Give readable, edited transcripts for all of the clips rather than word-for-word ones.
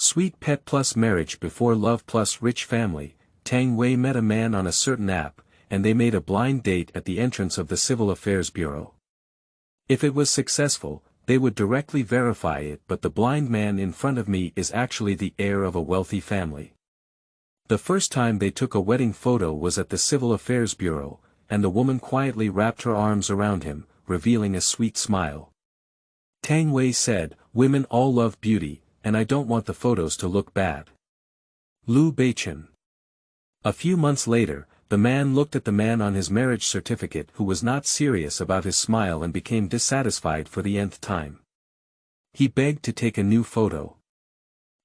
Sweet Pet+Marriage. Before Love+Rich family, Tang Wei met a man on a certain app, and they made a blind date at the entrance of the Civil Affairs Bureau. If it was successful, they would directly verify it, but the blind man in front of me is actually the heir of a wealthy family. The first time they took a wedding photo was at the Civil Affairs Bureau, and the woman quietly wrapped her arms around him, revealing a sweet smile. Tang Wei said, "Women all love beauty, and I don't want the photos to look bad." Beichen. A few months later, the man looked at the man on his marriage certificate who was not serious about his smile and became dissatisfied for the nth time. He begged to take a new photo.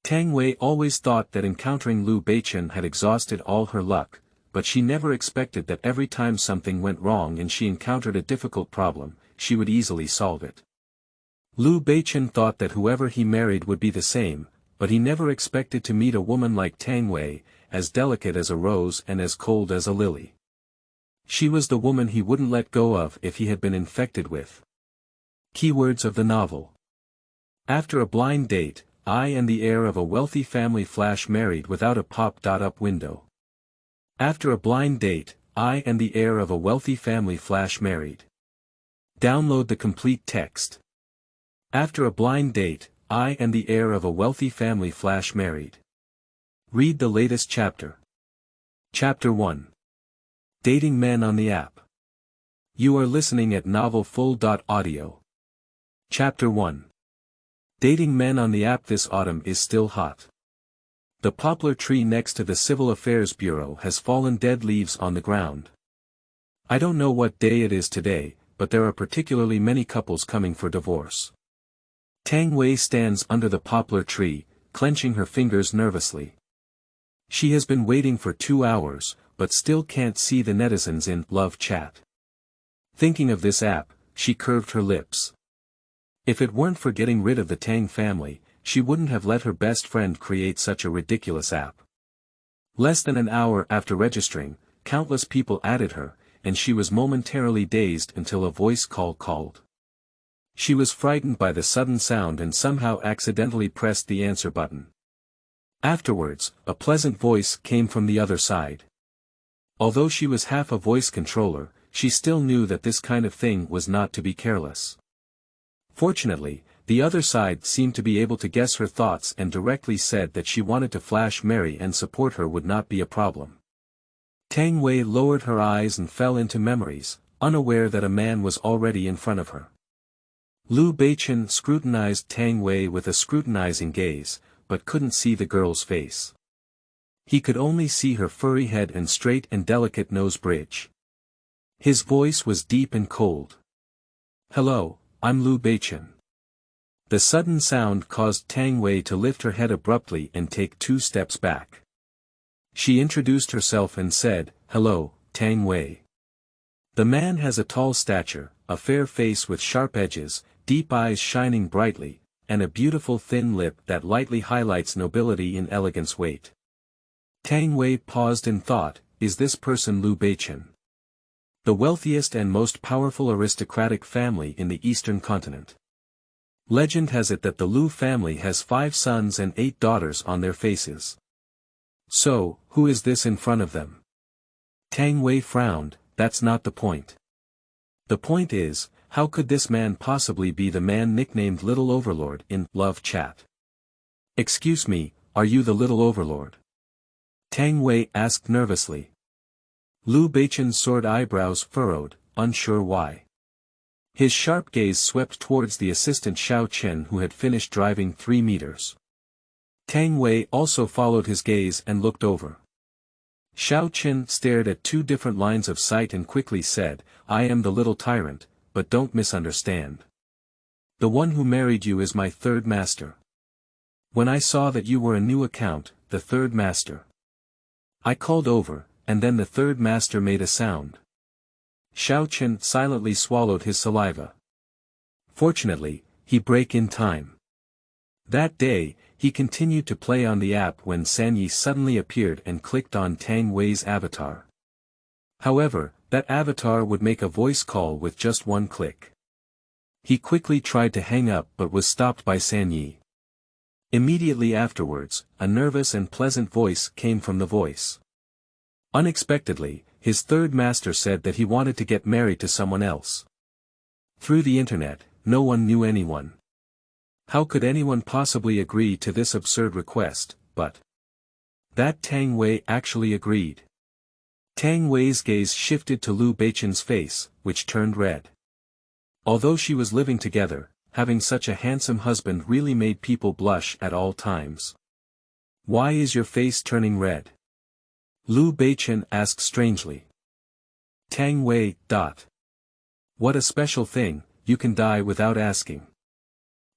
Tang Wei always thought that encountering Beichen had exhausted all her luck, but she never expected that every time something went wrong and she encountered a difficult problem, she would easily solve it. Beichen thought that whoever he married would be the same, but he never expected to meet a woman like Tang Wei, as delicate as a rose and as cold as a lily. She was the woman he wouldn't let go of if he had been infected with. Keywords of the novel. After a blind date, I and the heir of a wealthy family flash married without a pop-up window. After a blind date, I and the heir of a wealthy family flash married. Download the complete text. After a blind date, I and the heir of a wealthy family flash married. Read the latest chapter. Chapter 1. Dating men on the app. You are listening at novelfull.audio. Chapter 1. Dating men on the app. This autumn is still hot. The poplar tree next to the Civil Affairs Bureau has fallen, dead leaves on the ground. I don't know what day it is today, but there are particularly many couples coming for divorce. Tang Wei stands under the poplar tree, clenching her fingers nervously. She has been waiting for 2 hours, but still can't see the netizens in Love Chat. Thinking of this app, she curved her lips. If it weren't for getting rid of the Tang family, she wouldn't have let her best friend create such a ridiculous app. Less than an hour after registering, countless people added her, and she was momentarily dazed until a voice call called. She was frightened by the sudden sound and somehow accidentally pressed the answer button. Afterwards, a pleasant voice came from the other side. Although she was half a voice controller, she still knew that this kind of thing was not to be careless. Fortunately, the other side seemed to be able to guess her thoughts and directly said that she wanted to flash marry and support her would not be a problem. Tang Wei lowered her eyes and fell into memories, unaware that a man was already in front of her. Beichen scrutinized Tang Wei with a scrutinizing gaze, but couldn't see the girl's face. He could only see her furry head and straight and delicate nose bridge. His voice was deep and cold. "Hello, I'm Beichen." The sudden sound caused Tang Wei to lift her head abruptly and take 2 steps back. She introduced herself and said, "Hello, Tang Wei." The man has a tall stature, a fair face with sharp edges, deep eyes shining brightly, and a beautiful thin lip that lightly highlights nobility in elegance. Wait. Tang Wei paused in thought, is this person Beichen? The wealthiest and most powerful aristocratic family in the eastern continent. Legend has it that the Liu family has 5 sons and 8 daughters on their faces. So, who is this in front of them? Tang Wei frowned, that's not the point. The point is, how could this man possibly be the man nicknamed Little Overlord in Love Chat? Excuse me, are you the Little Overlord? Tang Wei asked nervously. Beichen's sword eyebrows furrowed, unsure why. His sharp gaze swept towards the assistant Xiao Chen who had finished driving 3 meters. Tang Wei also followed his gaze and looked over. Xiao Chen stared at 2 different lines of sight and quickly said, I am the little tyrant, but don't misunderstand. The one who married you is my 3rd master. When I saw that you were a new account, the 3rd master. I called over, and then the 3rd master made a sound. Xiao Chen silently swallowed his saliva. Fortunately, he brake in time. That day, he continued to play on the app when Sanyi suddenly appeared and clicked on Tang Wei's avatar. However, that avatar would make a voice call with just 1 click. He quickly tried to hang up but was stopped by Sanyi. Immediately afterwards, a nervous and pleasant voice came from the voice. Unexpectedly, his third master said that he wanted to get married to someone else. Through the internet, no one knew anyone. How could anyone possibly agree to this absurd request, but that Tang Wei actually agreed. Tang Wei's gaze shifted to Liu Beichen's face, which turned red. Although she was living together, having such a handsome husband really made people blush at all times. "Why is your face turning red?" Liu Beichen asked strangely. Tang Wei. What a special thing, you can die without asking.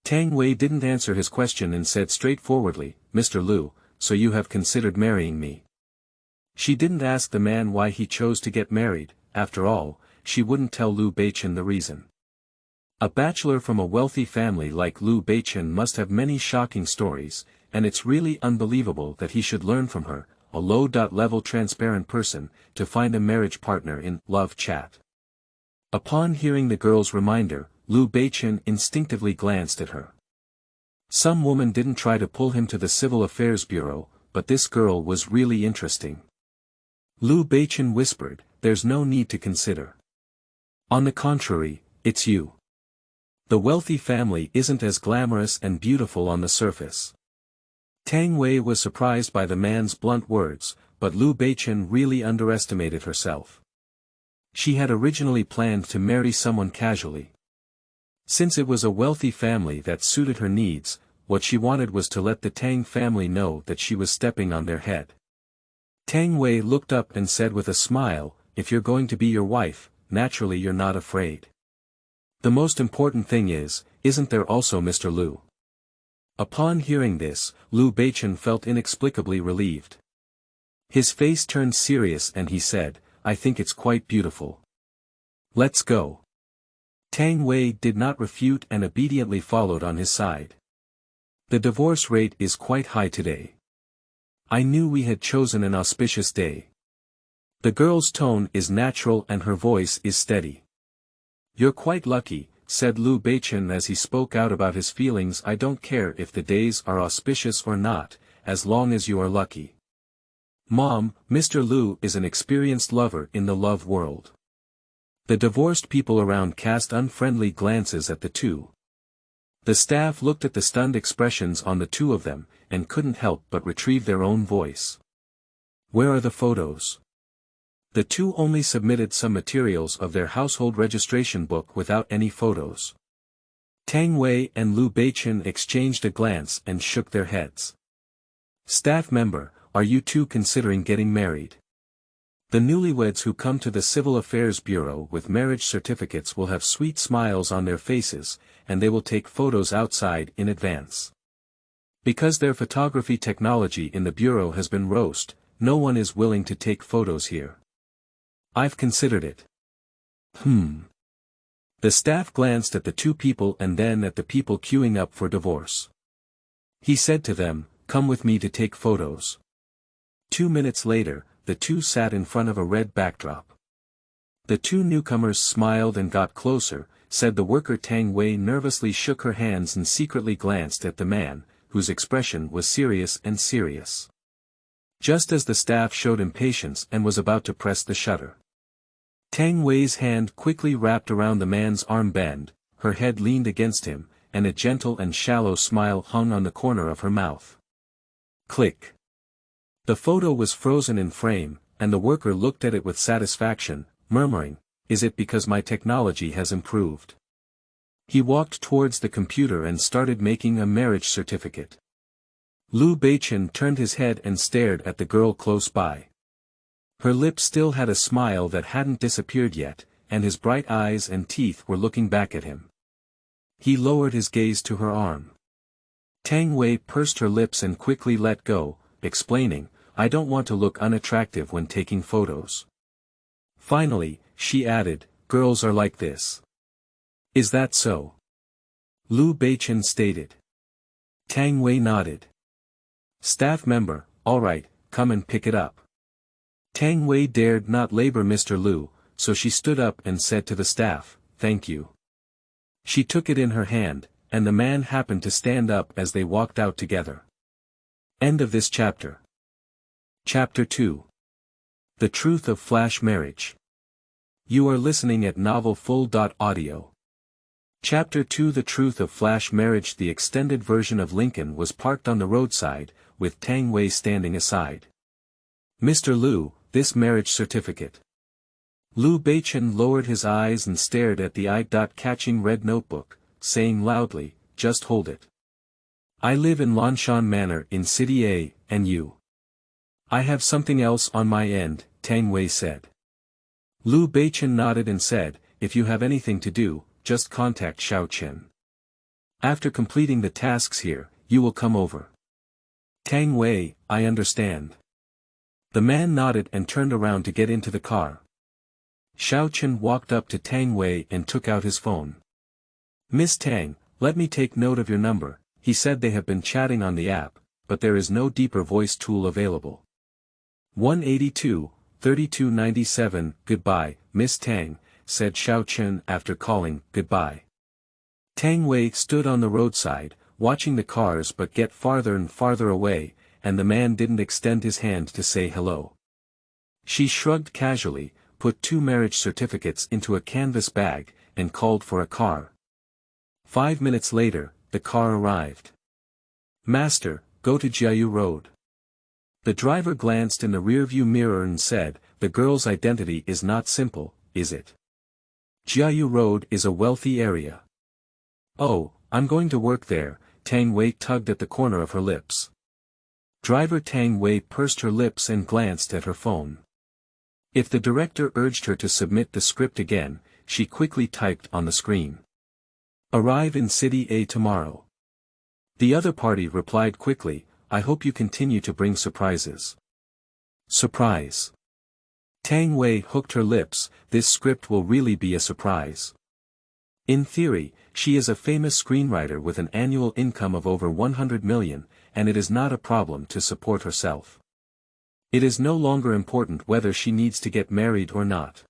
Tang Wei didn't answer his question and said straightforwardly, "Mr. Liu, so you have considered marrying me." She didn't ask the man why he chose to get married. After all, she wouldn't tell Liu Beichen the reason. A bachelor from a wealthy family like Liu Beichen must have many shocking stories, and it's really unbelievable that he should learn from her, a low-level transparent person, to find a marriage partner in love chat. Upon hearing the girl's reminder, Liu Beichen instinctively glanced at her. Some woman didn't try to pull him to the Civil Affairs Bureau, but this girl was really interesting. Liu Beichen whispered, "There's no need to consider. On the contrary, it's you. The wealthy family isn't as glamorous and beautiful on the surface." Tang Wei was surprised by the man's blunt words, but Liu Beichen really underestimated herself. She had originally planned to marry someone casually. Since it was a wealthy family that suited her needs, what she wanted was to let the Tang family know that she was stepping on their head. Tang Wei looked up and said with a smile, "If you're going to be your wife, naturally you're not afraid. The most important thing is, isn't there also Mr. Liu?" Upon hearing this, Liu Beichen felt inexplicably relieved. His face turned serious and he said, "I think it's quite beautiful. Let's go." Tang Wei did not refute and obediently followed on his side. "The divorce rate is quite high today. I knew we had chosen an auspicious day." The girl's tone is natural and her voice is steady. "You're quite lucky," said Liu Beichen as he spoke out about his feelings. "I don't care if the days are auspicious or not, as long as you are lucky. Mom, Mr. Liu is an experienced lover in the love world." The divorced people around cast unfriendly glances at the two. The staff looked at the stunned expressions on the two of them, and couldn't help but retrieve their own voice. "Where are the photos?" The two only submitted some materials of their household registration book without any photos. Tang Wei and Liu Beichen exchanged a glance and shook their heads. "Staff member, are you two considering getting married?" The newlyweds who come to the Civil Affairs Bureau with marriage certificates will have sweet smiles on their faces, and they will take photos outside in advance. Because their photography technology in the Bureau has been roast, no one is willing to take photos here. "I've considered it." The staff glanced at the two people and then at the people queuing up for divorce. He said to them, "Come with me to take photos." 2 minutes later, the two sat in front of a red backdrop. The two newcomers smiled and got closer, said the worker. Tang Wei nervously shook her hands and secretly glanced at the man, whose expression was serious and serious. Just as the staff showed impatience and was about to press the shutter, Tang Wei's hand quickly wrapped around the man's armband, her head leaned against him, and a gentle and shallow smile hung on the corner of her mouth. Click. The photo was frozen in frame, and the worker looked at it with satisfaction, murmuring, "Is it because my technology has improved?" He walked towards the computer and started making a marriage certificate. Liu Beichen turned his head and stared at the girl close by. Her lips still had a smile that hadn't disappeared yet, and his bright eyes and teeth were looking back at him. He lowered his gaze to her arm. Tang Wei pursed her lips and quickly let go, explaining, "I don't want to look unattractive when taking photos." Finally, she added, "Girls are like this." "Is that so?" Liu Beichen stated. Tang Wei nodded. "Staff member, all right, come and pick it up." Tang Wei dared not labor Mr. Liu, so she stood up and said to the staff, "Thank you." She took it in her hand, and the man happened to stand up as they walked out together. End of this chapter. Chapter 2. The Truth of Flash Marriage. You are listening at novelfull.audio. Chapter 2. The Truth of Flash Marriage. The extended version of Lincoln was parked on the roadside, with Tang Wei standing aside. Mr. Liu, this marriage certificate. Liu Beichen lowered his eyes and stared at the eye-catching red notebook, saying loudly, "Just hold it. I live in Lanshan Manor in City A, and you?" "I have something else on my end," Tang Wei said. Liu Beichen nodded and said, "If you have anything to do, just contact Xiao Chen. After completing the tasks here, you will come over." Tang Wei, "I understand." The man nodded and turned around to get into the car. Xiao Chen walked up to Tang Wei and took out his phone. "Miss Tang, let me take note of your number," he said. "They have been chatting on the app, but there is no deeper voice tool available." 182-3297, "Goodbye, Miss Tang," said Xiao Chen after calling goodbye. Tang Wei stood on the roadside, watching the cars but get farther and farther away, and the man didn't extend his hand to say hello. She shrugged casually, put 2 marriage certificates into a canvas bag, and called for a car. 5 minutes later, the car arrived. "Master, go to Jiayu Road." The driver glanced in the rearview mirror and said, "The girl's identity is not simple, is it? Jiayu Road is a wealthy area." "Oh, I'm going to work there," Tang Wei tugged at the corner of her lips. Driver Tang Wei pursed her lips and glanced at her phone. If the director urged her to submit the script again, she quickly typed on the screen. "Arrive in City A tomorrow." The other party replied quickly, "I hope you continue to bring surprises." Surprise. Tang Wei hooked her lips. This script will really be a surprise. In theory, she is a famous screenwriter with an annual income of over 100 million, and it is not a problem to support herself. It is no longer important whether she needs to get married or not.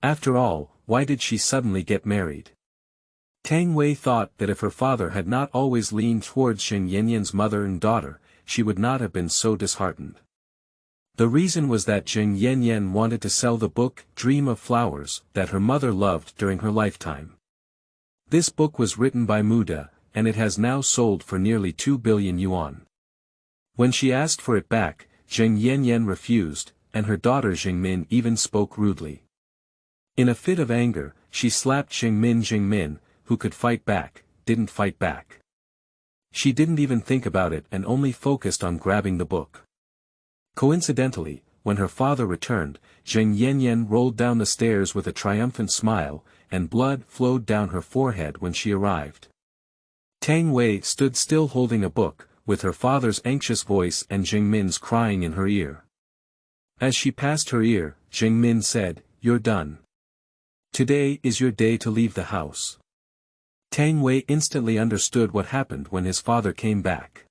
After all, why did she suddenly get married? Tang Wei thought that if her father had not always leaned towards Zheng Yanyan's mother and daughter, she would not have been so disheartened. The reason was that Zheng Yanyan wanted to sell the book, Dream of Flowers, that her mother loved during her lifetime. This book was written by Muda, and it has now sold for nearly 2 billion yuan. When she asked for it back, Zheng Yanyan refused, and her daughter Zhengmin even spoke rudely. In a fit of anger, she slapped Zhengmin, who could fight back, didn't fight back. She didn't even think about it and only focused on grabbing the book. Coincidentally, when her father returned, Zheng Yanyan rolled down the stairs with a triumphant smile, and blood flowed down her forehead when she arrived. Tang Wei stood still holding a book, with her father's anxious voice and Zhengmin's crying in her ear. As she passed her ear, Zhengmin said, "You're done. Today is your day to leave the house." Tang Wei instantly understood what happened when his father came back.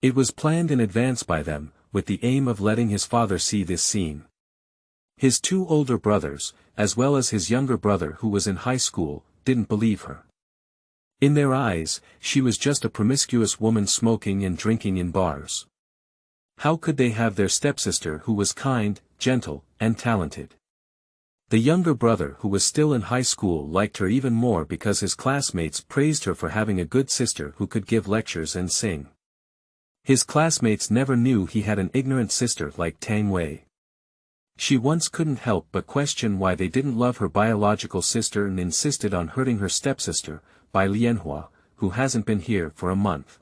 It was planned in advance by them, with the aim of letting his father see this scene. His 2 older brothers, as well as his younger brother who was in high school, didn't believe her. In their eyes, she was just a promiscuous woman smoking and drinking in bars. How could they have their stepsister who was kind, gentle, and talented? The younger brother who was still in high school liked her even more because his classmates praised her for having a good sister who could give lectures and sing. His classmates never knew he had an ignorant sister like Tang Wei. She once couldn't help but question why they didn't love her biological sister and insisted on hurting her stepsister, Bai Lianhua, who hasn't been here for a month.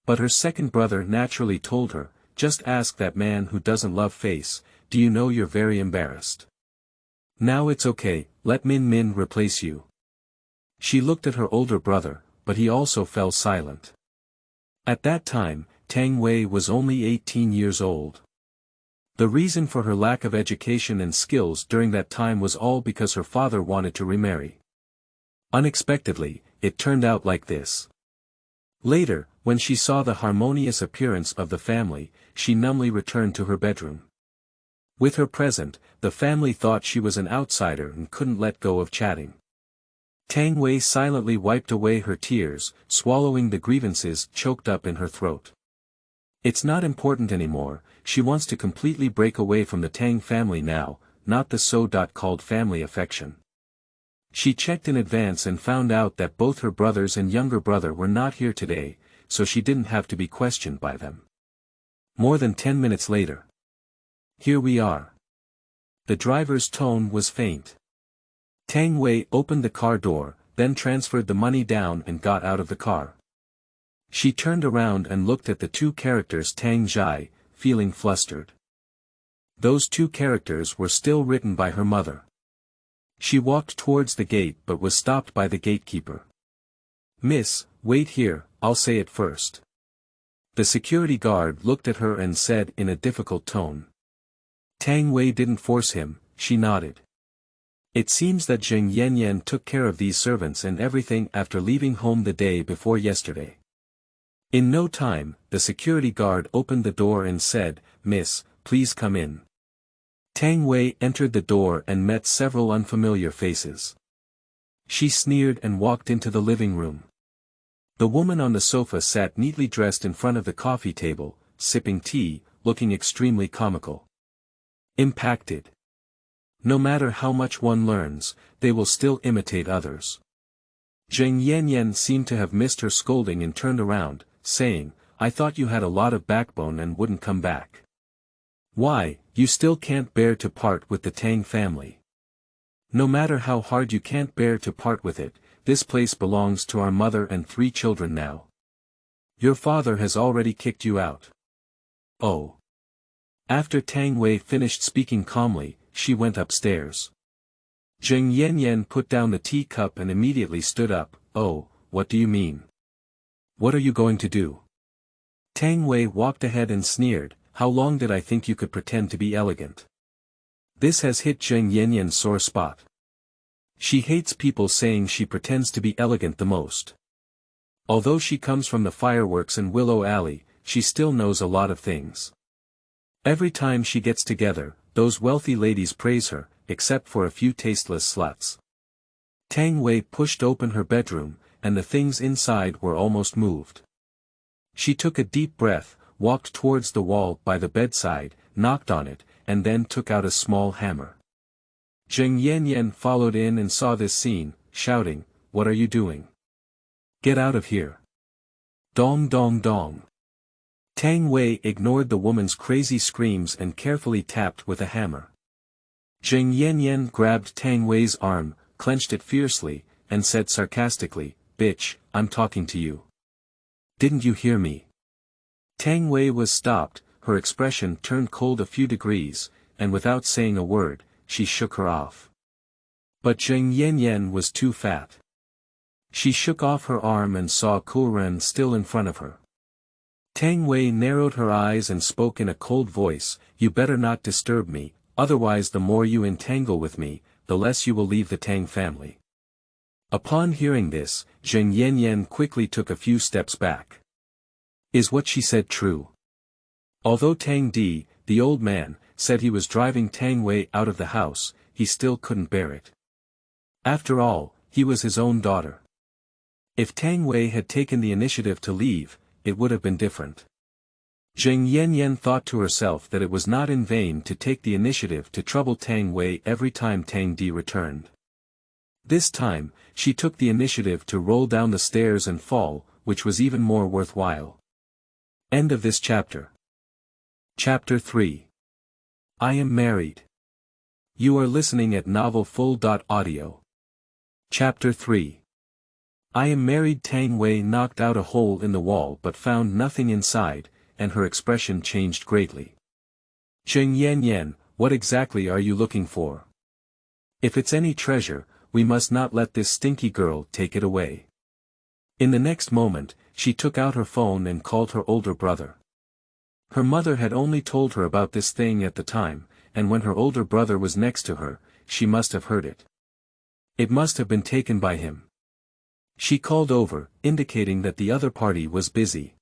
But her second brother naturally told her, "Just ask that man who doesn't love face, do you know you're very embarrassed? Now it's okay, let Min replace you." She looked at her older brother, but he also fell silent. At that time, Tang Wei was only 18 years old. The reason for her lack of education and skills during that time was all because her father wanted to remarry. Unexpectedly, it turned out like this. Later, when she saw the harmonious appearance of the family, she numbly returned to her bedroom. With her present, the family thought she was an outsider and couldn't let go of chatting. Tang Wei silently wiped away her tears, swallowing the grievances choked up in her throat. It's not important anymore, she wants to completely break away from the Tang family now, not the so-called family affection. She checked in advance and found out that both her brothers and younger brother were not here today, so she didn't have to be questioned by them. More than 10 minutes later. Here we are. The driver's tone was faint. Tang Wei opened the car door, then transferred the money down and got out of the car. She turned around and looked at the two characters Tang Zhai, feeling flustered. Those two characters were still written by her mother. She walked towards the gate but was stopped by the gatekeeper. "Miss, wait here, I'll say it first." The security guard looked at her and said in a difficult tone. Tang Wei didn't force him, she nodded. It seems that Zheng Yanyan took care of these servants and everything after leaving home the day before yesterday. In no time, the security guard opened the door and said, "Miss, please come in." Tang Wei entered the door and met several unfamiliar faces. She sneered and walked into the living room. The woman on the sofa sat neatly dressed in front of the coffee table, sipping tea, looking extremely comical. Impacted. No matter how much one learns, they will still imitate others. Zheng Yanyan seemed to have missed her scolding and turned around, saying, "I thought you had a lot of backbone and wouldn't come back. Why, you still can't bear to part with the Tang family? No matter how hard you can't bear to part with it, this place belongs to our mother and 3 children now. Your father has already kicked you out." Oh. After Tang Wei finished speaking calmly, she went upstairs. Zheng Yanyan put down the teacup and immediately stood up. "Oh, what do you mean? What are you going to do?" Tang Wei walked ahead and sneered, "How long did I think you could pretend to be elegant?" This has hit Zheng Yanyan's sore spot. She hates people saying she pretends to be elegant the most. Although she comes from the fireworks and Willow Alley, she still knows a lot of things. Every time she gets together, those wealthy ladies praise her, except for a few tasteless sluts. Tang Wei pushed open her bedroom, and the things inside were almost moved. She took a deep breath, walked towards the wall by the bedside, knocked on it, and then took out a small hammer. Zheng Yanyan followed in and saw this scene, shouting, "What are you doing? Get out of here!" Dong dong dong. Tang Wei ignored the woman's crazy screams and carefully tapped with a hammer. Zheng Yanyan grabbed Tang Wei's arm, clenched it fiercely, and said sarcastically, "Bitch, I'm talking to you. Didn't you hear me?" Tang Wei was stopped, her expression turned cold a few degrees, and without saying a word, she shook her off. But Zheng Yanyan was too fat. She shook off her arm and saw Kuren still in front of her. Tang Wei narrowed her eyes and spoke in a cold voice, "You better not disturb me, otherwise the more you entangle with me, the less you will leave the Tang family." Upon hearing this, Zheng Yanyan quickly took a few steps back. Is what she said true? Although Tang Di, the old man, said he was driving Tang Wei out of the house, he still couldn't bear it. After all, he was his own daughter. If Tang Wei had taken the initiative to leave, it would have been different. Zheng Yanyan thought to herself that it was not in vain to take the initiative to trouble Tang Wei every time Tang Di returned. This time, she took the initiative to roll down the stairs and fall, which was even more worthwhile. End of this chapter. Chapter 3. I am married. You are listening at novelfull.audio. Chapter 3. I am married. Tang Wei knocked out a hole in the wall but found nothing inside, and her expression changed greatly. Zheng Yanyan, what exactly are you looking for? If it's any treasure, we must not let this stinky girl take it away. In the next moment, she took out her phone and called her older brother. Her mother had only told her about this thing at the time, and when her older brother was next to her, she must have heard it. It must have been taken by him. She called over, indicating that the other party was busy.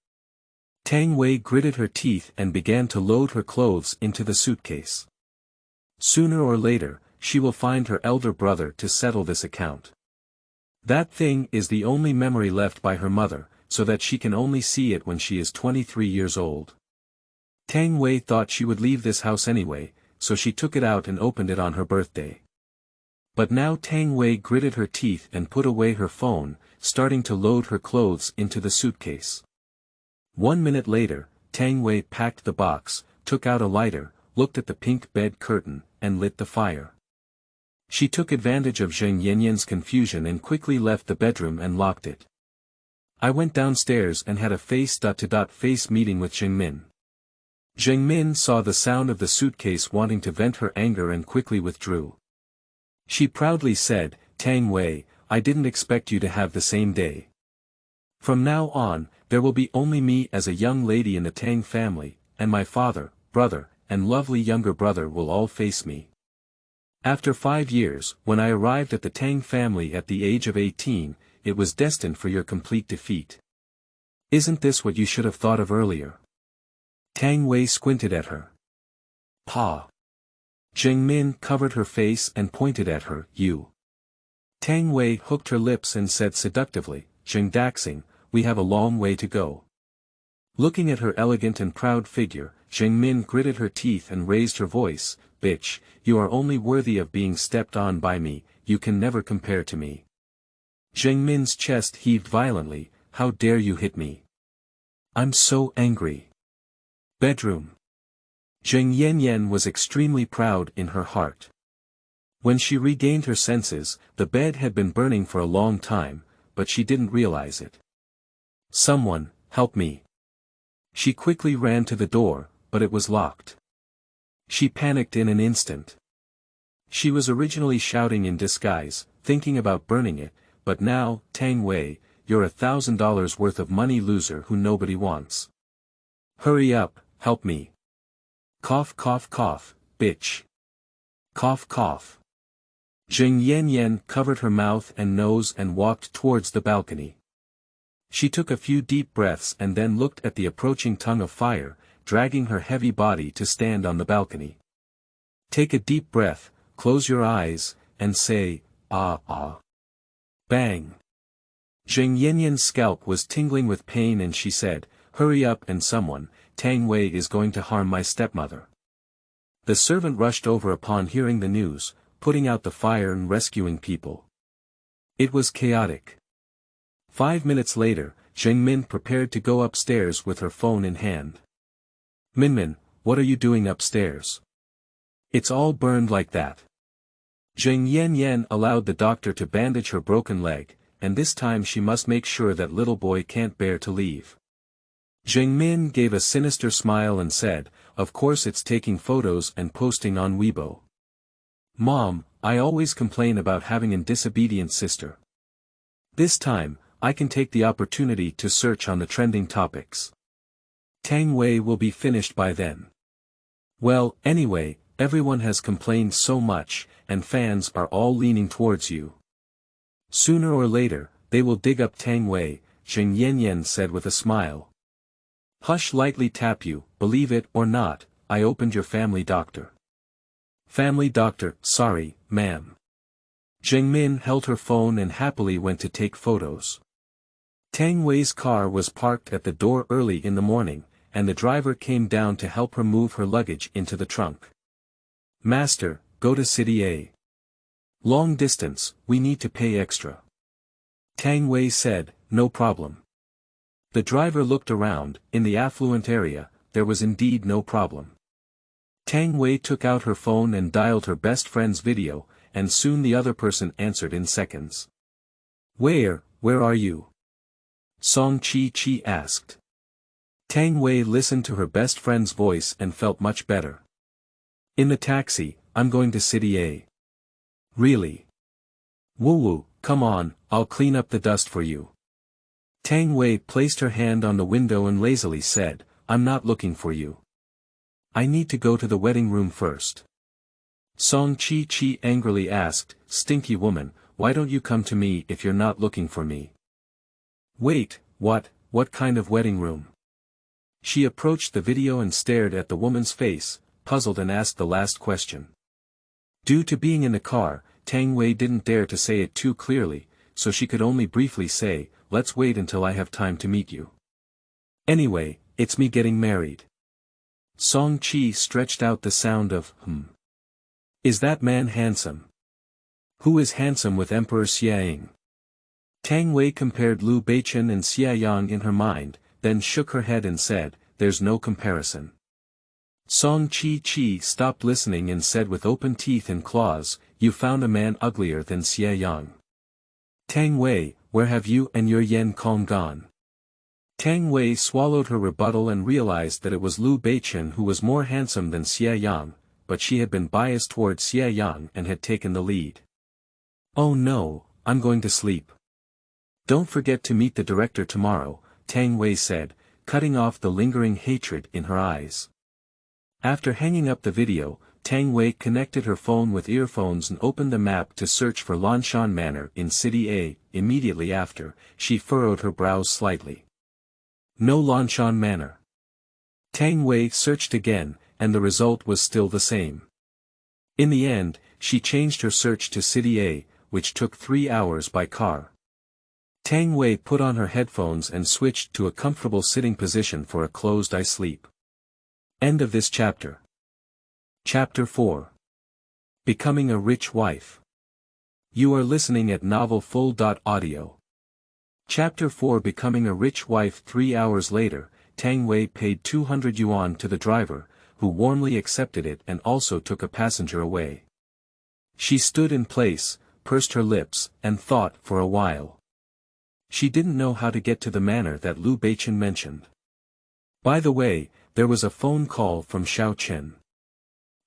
Tang Wei gritted her teeth and began to load her clothes into the suitcase. Sooner or later, she will find her elder brother to settle this account. That thing is the only memory left by her mother, so that she can only see it when she is 23 years old. Tang Wei thought she would leave this house anyway, so she took it out and opened it on her birthday. But now Tang Wei gritted her teeth and put away her phone, starting to load her clothes into the suitcase. 1 minute later, Tang Wei packed the box, took out a lighter, looked at the pink bed curtain, and lit the fire. She took advantage of Zheng Yanyan's confusion and quickly left the bedroom and locked it. I went downstairs and had a face-to-face meeting with Zhengmin. Zhengmin saw the sound of the suitcase wanting to vent her anger and quickly withdrew. She proudly said, "Tang Wei, I didn't expect you to have the same day. From now on, there will be only me as a young lady in the Tang family, and my father, brother, and lovely younger brother will all face me." After 5 years, when I arrived at the Tang family at the age of 18, it was destined for your complete defeat. Isn't this what you should have thought of earlier? Tang Wei squinted at her. Pa. Zhengmin covered her face and pointed at her, "You." Tang Wei hooked her lips and said seductively, "Zheng Daxing, we have a long way to go." Looking at her elegant and proud figure, Zhengmin gritted her teeth and raised her voice, "Bitch, you are only worthy of being stepped on by me, you can never compare to me." Zhengmin's chest heaved violently, "How dare you hit me? I'm so angry." Bedroom. Zheng Yanyan was extremely proud in her heart. When she regained her senses, the bed had been burning for a long time, but she didn't realize it. "Someone, help me." She quickly ran to the door, but it was locked. She panicked in an instant. She was originally shouting in disguise, thinking about burning it, but now, "Tang Wei, you're $1,000 worth of money loser who nobody wants. Hurry up, help me. Cough cough cough, bitch. Cough cough." Zheng Yanyan covered her mouth and nose and walked towards the balcony. She took a few deep breaths and then looked at the approaching tongue of fire, dragging her heavy body to stand on the balcony. Take a deep breath, close your eyes, and say, "Ah ah." Bang. Zheng Yanyan's scalp was tingling with pain and she said, "Hurry up and someone, Tang Wei is going to harm my stepmother." The servant rushed over upon hearing the news, putting out the fire and rescuing people. It was chaotic. 5 minutes later, Zhengmin prepared to go upstairs with her phone in hand. "Minmin, what are you doing upstairs? It's all burned like that." Zheng Yanyan allowed the doctor to bandage her broken leg, and this time she must make sure that little boy can't bear to leave. Zhengmin gave a sinister smile and said, "Of course it's taking photos and posting on Weibo. Mom, I always complain about having a disobedient sister. This time, I can take the opportunity to search on the trending topics. Tang Wei will be finished by then. Well, anyway, everyone has complained so much, and fans are all leaning towards you. Sooner or later, they will dig up Tang Wei," Zheng Yanyan said with a smile. "Hush, lightly tap you, believe it or not, I opened your family doctor." "Family doctor, sorry, ma'am." Zhengmin held her phone and happily went to take photos. Tang Wei's car was parked at the door early in the morning, and the driver came down to help her move her luggage into the trunk. "Master, go to City A. Long distance, we need to pay extra." Tang Wei said, "No problem." The driver looked around, in the affluent area, there was indeed no problem. Tang Wei took out her phone and dialed her best friend's video, and soon the other person answered in seconds. Where are you?" Song Chi asked. Tang Wei listened to her best friend's voice and felt much better. "In the taxi, I'm going to City A." "Really? Woo, come on, I'll clean up the dust for you." Tang Wei placed her hand on the window and lazily said, "I'm not looking for you. I need to go to the wedding room first." Song Chi angrily asked, "Stinky woman, why don't you come to me if you're not looking for me?" "Wait, what kind of wedding room?" She approached the video and stared at the woman's face, puzzled and asked the last question. Due to being in the car, Tang Wei didn't dare to say it too clearly, so she could only briefly say, "Let's wait until I have time to meet you. Anyway, it's me getting married." Song Chi stretched out the sound of Is that man handsome? Who is handsome with Emperor Xiaoying? Tang Wei compared Liu Beichen and Xiaoyang in her mind, then shook her head and said, "There's no comparison." Song Chi stopped listening and said with open teeth and claws, "You found a man uglier than Xiaoyang. Tang Wei, where have you and your Yan Kong gone?" Tang Wei swallowed her rebuttal and realized that it was Liu Beichen who was more handsome than Xiaoyang, but she had been biased towards Xiaoyang and had taken the lead. "Oh no, I'm going to sleep." "Don't forget to meet the director tomorrow," Tang Wei said, cutting off the lingering hatred in her eyes. After hanging up the video, Tang Wei connected her phone with earphones and opened the map to search for Lanshan Manor in City A. Immediately after, she furrowed her brows slightly. No Lanshan Manor. Tang Wei searched again, and the result was still the same. In the end, she changed her search to City A, which took 3 hours by car. Tang Wei put on her headphones and switched to a comfortable sitting position for a closed-eye sleep. End of this chapter. Chapter 4. Becoming a Rich Wife. You are listening at novelfull.audio. Chapter 4. Becoming a Rich Wife. 3 hours later, Tang Wei paid 200 yuan to the driver, who warmly accepted it and also took a passenger away. She stood in place, pursed her lips, and thought for a while. She didn't know how to get to the manor that Liu Beichen mentioned. By the way, there was a phone call from Xiao Chen.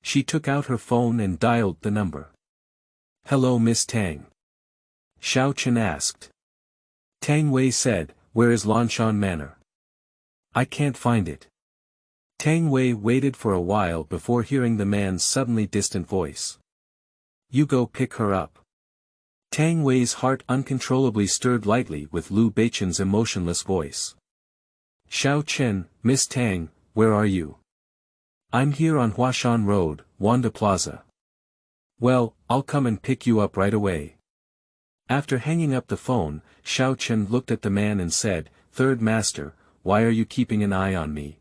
She took out her phone and dialed the number. "Hello Miss Tang?" Xiao Chen asked. Tang Wei said, "Where is Lanshan Manor?" "I can't find it." Tang Wei waited for a while before hearing the man's suddenly distant voice. "You go pick her up." Tang Wei's heart uncontrollably stirred lightly with Liu Beichen's emotionless voice. "Xiao Chen, Miss Tang, where are you?" "I'm here on Huashan Road, Wanda Plaza." "Well, I'll come and pick you up right away." After hanging up the phone, Xiao Chen looked at the man and said, "Third master, why are you keeping an eye on me?"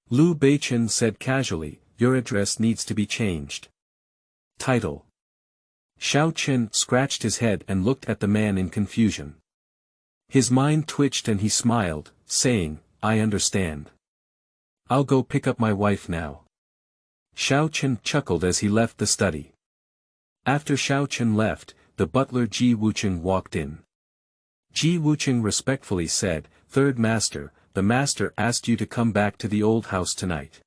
Liu Beichen said casually, "Your address needs to be changed." Title. Xiao Chen scratched his head and looked at the man in confusion. His mind twitched and he smiled, saying, "I understand. I'll go pick up my wife now." Xiao Chen chuckled as he left the study. After Xiao Chen left, the butler Ji Wucheng walked in. Ji Wucheng respectfully said, "Third master, the master asked you to come back to the old house tonight."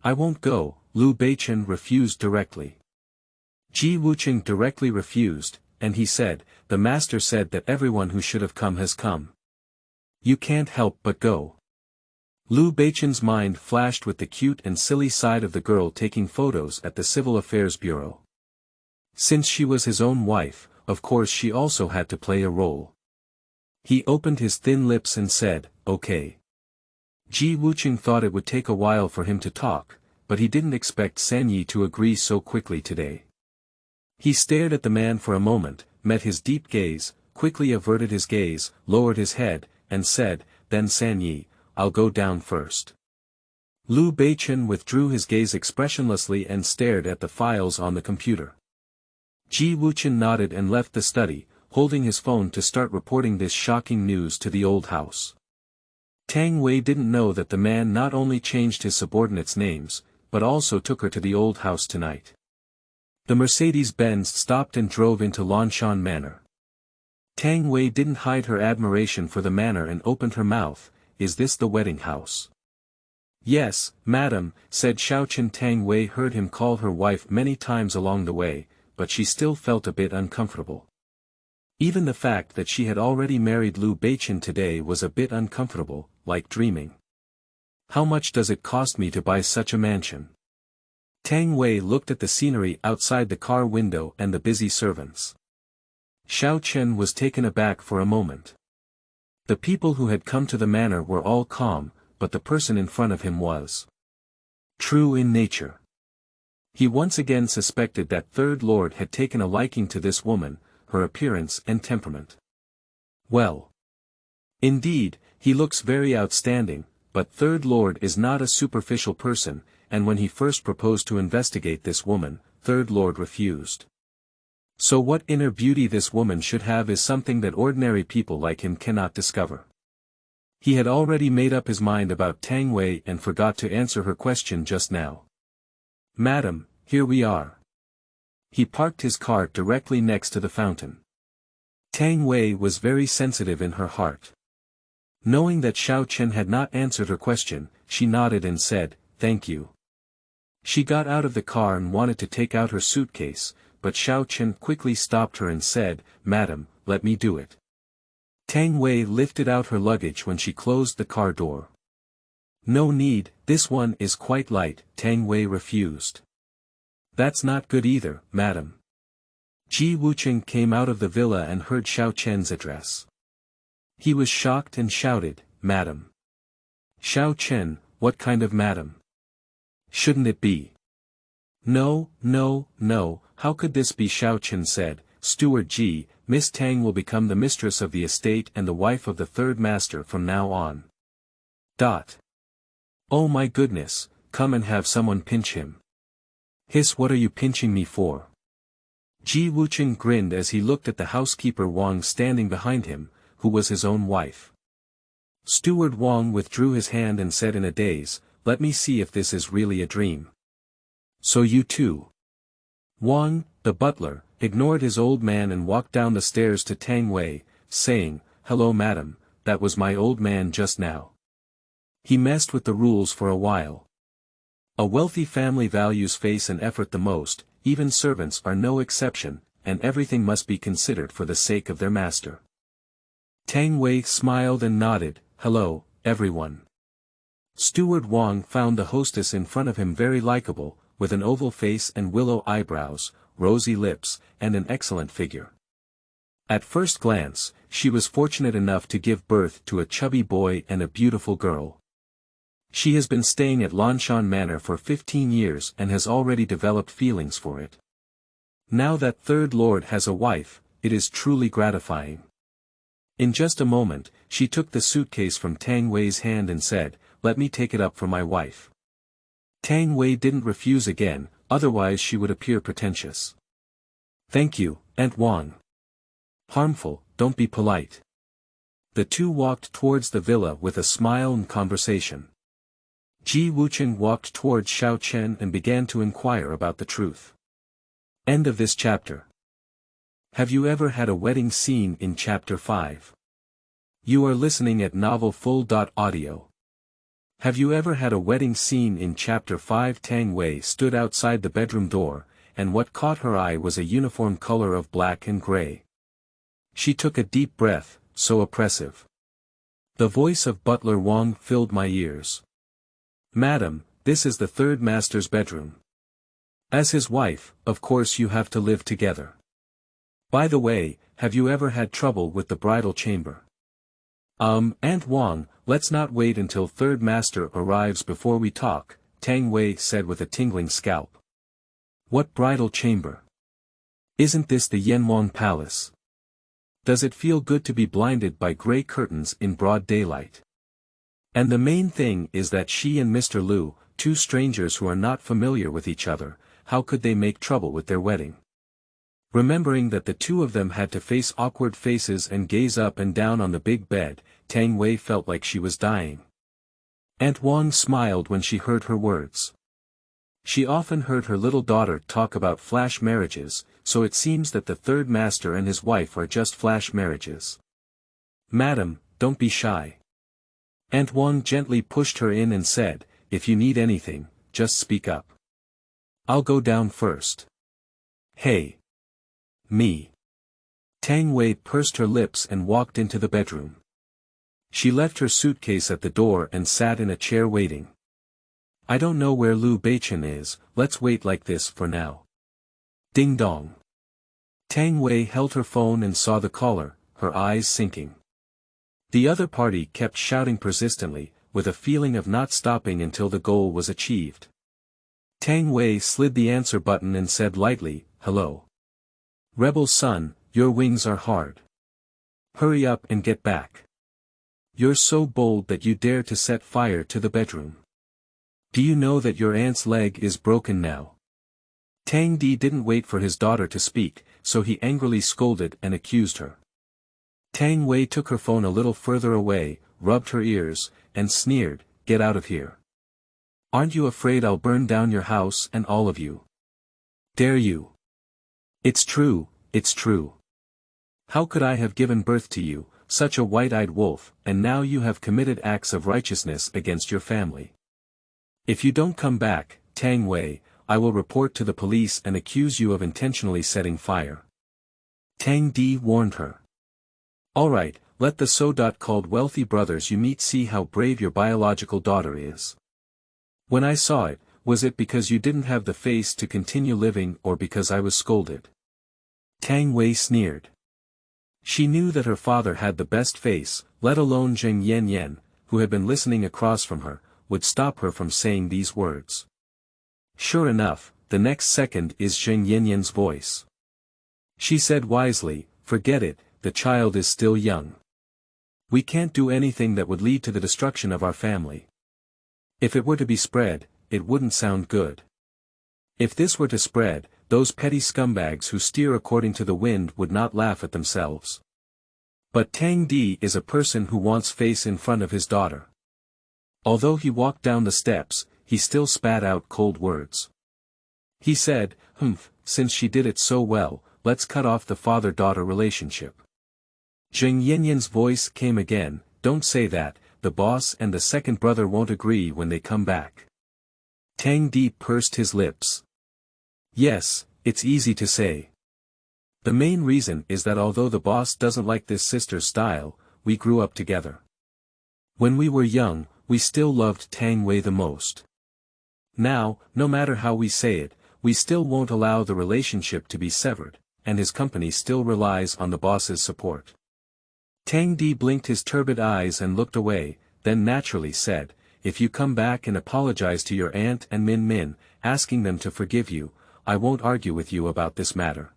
"I won't go," Liu Beichen refused directly. Ji Wucheng directly refused, and he said, "The master said that everyone who should have come has come. You can't help but go." Liu Beichen's mind flashed with the cute and silly side of the girl taking photos at the Civil Affairs Bureau. Since she was his own wife, of course she also had to play a role. He opened his thin lips and said, "Okay." Ji Wucheng thought it would take a while for him to talk, but he didn't expect Sanyi to agree so quickly today. He stared at the man for a moment, met his deep gaze, quickly averted his gaze, lowered his head, and said, "Then Sanyi, I'll go down first." Liu Beichen withdrew his gaze expressionlessly and stared at the files on the computer. Ji Wucheng nodded and left the study, holding his phone to start reporting this shocking news to the old house. Tang Wei didn't know that the man not only changed his subordinates' names, but also took her to the old house tonight. The Mercedes-Benz stopped and drove into Lanshan Manor. Tang Wei didn't hide her admiration for the manor and opened her mouth, "Is this the wedding house?" "Yes, madam," said Xiao Chen. Tang Wei heard him call her wife many times along the way, but she still felt a bit uncomfortable. Even the fact that she had already married Liu Beichen today was a bit uncomfortable, like dreaming. "How much does it cost me to buy such a mansion?" Tang Wei looked at the scenery outside the car window and the busy servants. Xiao Chen was taken aback for a moment. The people who had come to the manor were all calm, but the person in front of him was true in nature. He once again suspected that Third Lord had taken a liking to this woman, her appearance and temperament. Well. Indeed, he looks very outstanding, but Third Lord is not a superficial person, and when he first proposed to investigate this woman, Third Lord refused. So what inner beauty this woman should have is something that ordinary people like him cannot discover. He had already made up his mind about Tang Wei and forgot to answer her question just now. "Madam, here we are." He parked his cart directly next to the fountain. Tang Wei was very sensitive in her heart. Knowing that Xiao Chen had not answered her question, she nodded and said, "Thank you." She got out of the car and wanted to take out her suitcase, but Xiao Chen quickly stopped her and said, "Madam, let me do it." Tang Wei lifted out her luggage when she closed the car door. "No need, this one is quite light," Tang Wei refused. "That's not good either, madam." Ji Wucheng came out of the villa and heard Xiao Chen's address. He was shocked and shouted, "Madam." "Xiao Chen, what kind of madam? Shouldn't it be?" "No, no, no, how could this be?" Xiao Chen said. "Steward Ji, Miss Tang will become the mistress of the estate and the wife of the third master from now on. Oh my goodness, come and have someone pinch him." "Hiss, what are you pinching me for?" Ji Wucheng grinned as he looked at the housekeeper Wang standing behind him, who was his own wife. Steward Wang withdrew his hand and said in a daze, "Let me see if this is really a dream." "So you too?" Wang, the butler, ignored his old man and walked down the stairs to Tang Wei, saying, "Hello madam, that was my old man just now. He messed with the rules for a while." A wealthy family values face and effort the most, even servants are no exception, and everything must be considered for the sake of their master. Tang Wei smiled and nodded, "Hello, everyone." Steward Wang found the hostess in front of him very likable, with an oval face and willow eyebrows, rosy lips, and an excellent figure. At first glance, she was fortunate enough to give birth to a chubby boy and a beautiful girl. She has been staying at Lanshan Manor for 15 years and has already developed feelings for it. Now that Third Lord has a wife, it is truly gratifying. In just a moment, she took the suitcase from Tang Wei's hand and said, "Let me take it up for my wife." Tang Wei didn't refuse again, otherwise she would appear pretentious. "Thank you, Aunt Wang." "Harmful, don't be polite." The two walked towards the villa with a smile and conversation. Ji Wucheng walked towards Xiao Chen and began to inquire about the truth. End of this chapter. Have you ever had a wedding scene in Chapter 5? You are listening at novelfull.audio. Have you ever had a wedding scene in Chapter 5? Tang Wei stood outside the bedroom door, and what caught her eye was a uniform color of black and gray. She took a deep breath, so oppressive. The voice of Butler Wang filled my ears. "Madam, this is the third master's bedroom. As his wife, of course you have to live together. By the way, have you ever had trouble with the bridal chamber?" Aunt Wang, let's not wait until third master arrives before we talk," Tang Wei said with a tingling scalp. "What bridal chamber? Isn't this the Yanwang Palace? Does it feel good to be blinded by gray curtains in broad daylight? And the main thing is that she and Mr. Liu, two strangers who are not familiar with each other, how could they make trouble with their wedding?" Remembering that the two of them had to face awkward faces and gaze up and down on the big bed, Tang Wei felt like she was dying. Aunt Wang smiled when she heard her words. She often heard her little daughter talk about flash marriages, so it seems that the third master and his wife are just flash marriages. "Madam, don't be shy." Aunt Wang gently pushed her in and said, "If you need anything, just speak up. I'll go down first." "Hey. Me." Tang Wei pursed her lips and walked into the bedroom. She left her suitcase at the door and sat in a chair waiting. "I don't know where Liu Beichen is, let's wait like this for now." Ding dong. Tang Wei held her phone and saw the caller, her eyes sinking. The other party kept shouting persistently, with a feeling of not stopping until the goal was achieved. Tang Wei slid the answer button and said lightly, "Hello. Rebel's son, your wings are hard. Hurry up and get back. You're so bold that you dare to set fire to the bedroom. Do you know that your aunt's leg is broken now? Tang Di didn't wait for his daughter to speak, so he angrily scolded and accused her. Tang Wei took her phone a little further away, rubbed her ears, and sneered, "Get out of here. Aren't you afraid I'll burn down your house and all of you? Dare you? It's true, it's true. How could I have given birth to you, such a white-eyed wolf, and now you have committed acts of righteousness against your family? If you don't come back, Tang Wei, I will report to the police and accuse you of intentionally setting fire." Tang Di warned her. "Alright, let the so-called wealthy brothers you meet see how brave your biological daughter is. When I saw it, was it because you didn't have the face to continue living or because I was scolded?" Tang Wei sneered. She knew that her father had the best face, let alone Zheng Yanyan, who had been listening across from her, would stop her from saying these words. Sure enough, the next second is Zheng Yanyan's voice. She said wisely, "Forget it, the child is still young. We can't do anything that would lead to the destruction of our family. If it were to be spread, it wouldn't sound good. If this were to spread, those petty scumbags who steer according to the wind would not laugh at themselves. But Tang Di is a person who wants face in front of his daughter." Although he walked down the steps, he still spat out cold words. He said, Since she did it so well, let's cut off the father-daughter relationship." Zheng Yanyan's voice came again, "Don't say that, the boss and the second brother won't agree when they come back." Tang Di pursed his lips. "Yes, it's easy to say. The main reason is that although the boss doesn't like this sister's style, we grew up together. When we were young, we still loved Tang Wei the most. Now, no matter how we say it, we still won't allow the relationship to be severed, and his company still relies on the boss's support." Tang Di blinked his turbid eyes and looked away, then naturally said, "If you come back and apologize to your aunt and Min Min, asking them to forgive you, I won't argue with you about this matter."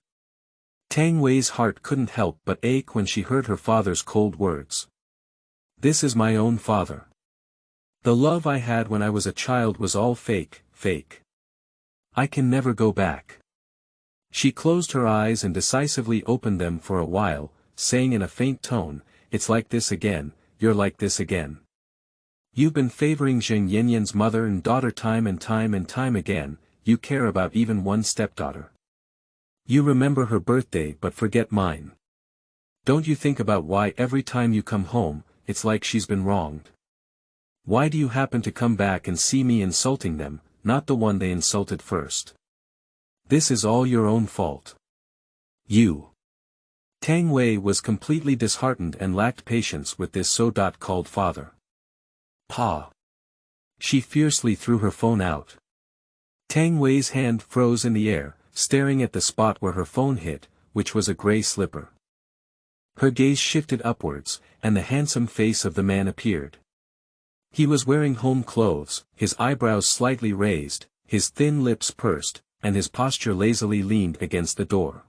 Tang Wei's heart couldn't help but ache when she heard her father's cold words. "This is my own father. The love I had when I was a child was all fake. I can never go back." She closed her eyes and decisively opened them for a while, saying in a faint tone, "It's like this again, you're like this again. You've been favoring Zheng Yanyan's mother and daughter time and time again, you care about even one stepdaughter. You remember her birthday but forget mine. Don't you think about why every time you come home, it's like she's been wronged? Why do you happen to come back and see me insulting them, not the one they insulted first? This is all your own fault. You." Tang Wei was completely disheartened and lacked patience with this so-called father. "Pa!" She fiercely threw her phone out. Tang Wei's hand froze in the air, staring at the spot where her phone hit, which was a gray slipper. Her gaze shifted upwards, and the handsome face of the man appeared. He was wearing home clothes, his eyebrows slightly raised, his thin lips pursed, and his posture lazily leaned against the door.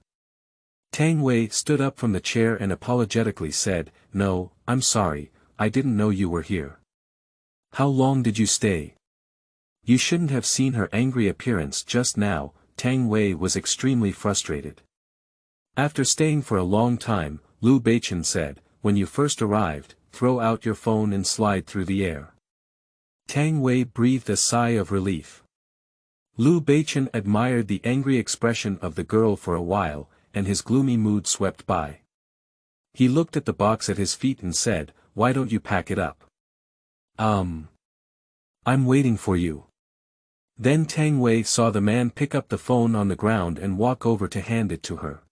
Tang Wei stood up from the chair and apologetically said, "No, I'm sorry, I didn't know you were here. How long did you stay?" You shouldn't have seen her angry appearance just now. Tang Wei was extremely frustrated. After staying for a long time, Lu Beichen said, "When you first arrived, throw out your phone and slide through the air." Tang Wei breathed a sigh of relief. Lu Beichen admired the angry expression of the girl for a while, and his gloomy mood swept by. He looked at the box at his feet and said, "Why don't you pack it up?" I'm waiting for you." Then Tang Wei saw the man pick up the phone on the ground and walk over to hand it to her.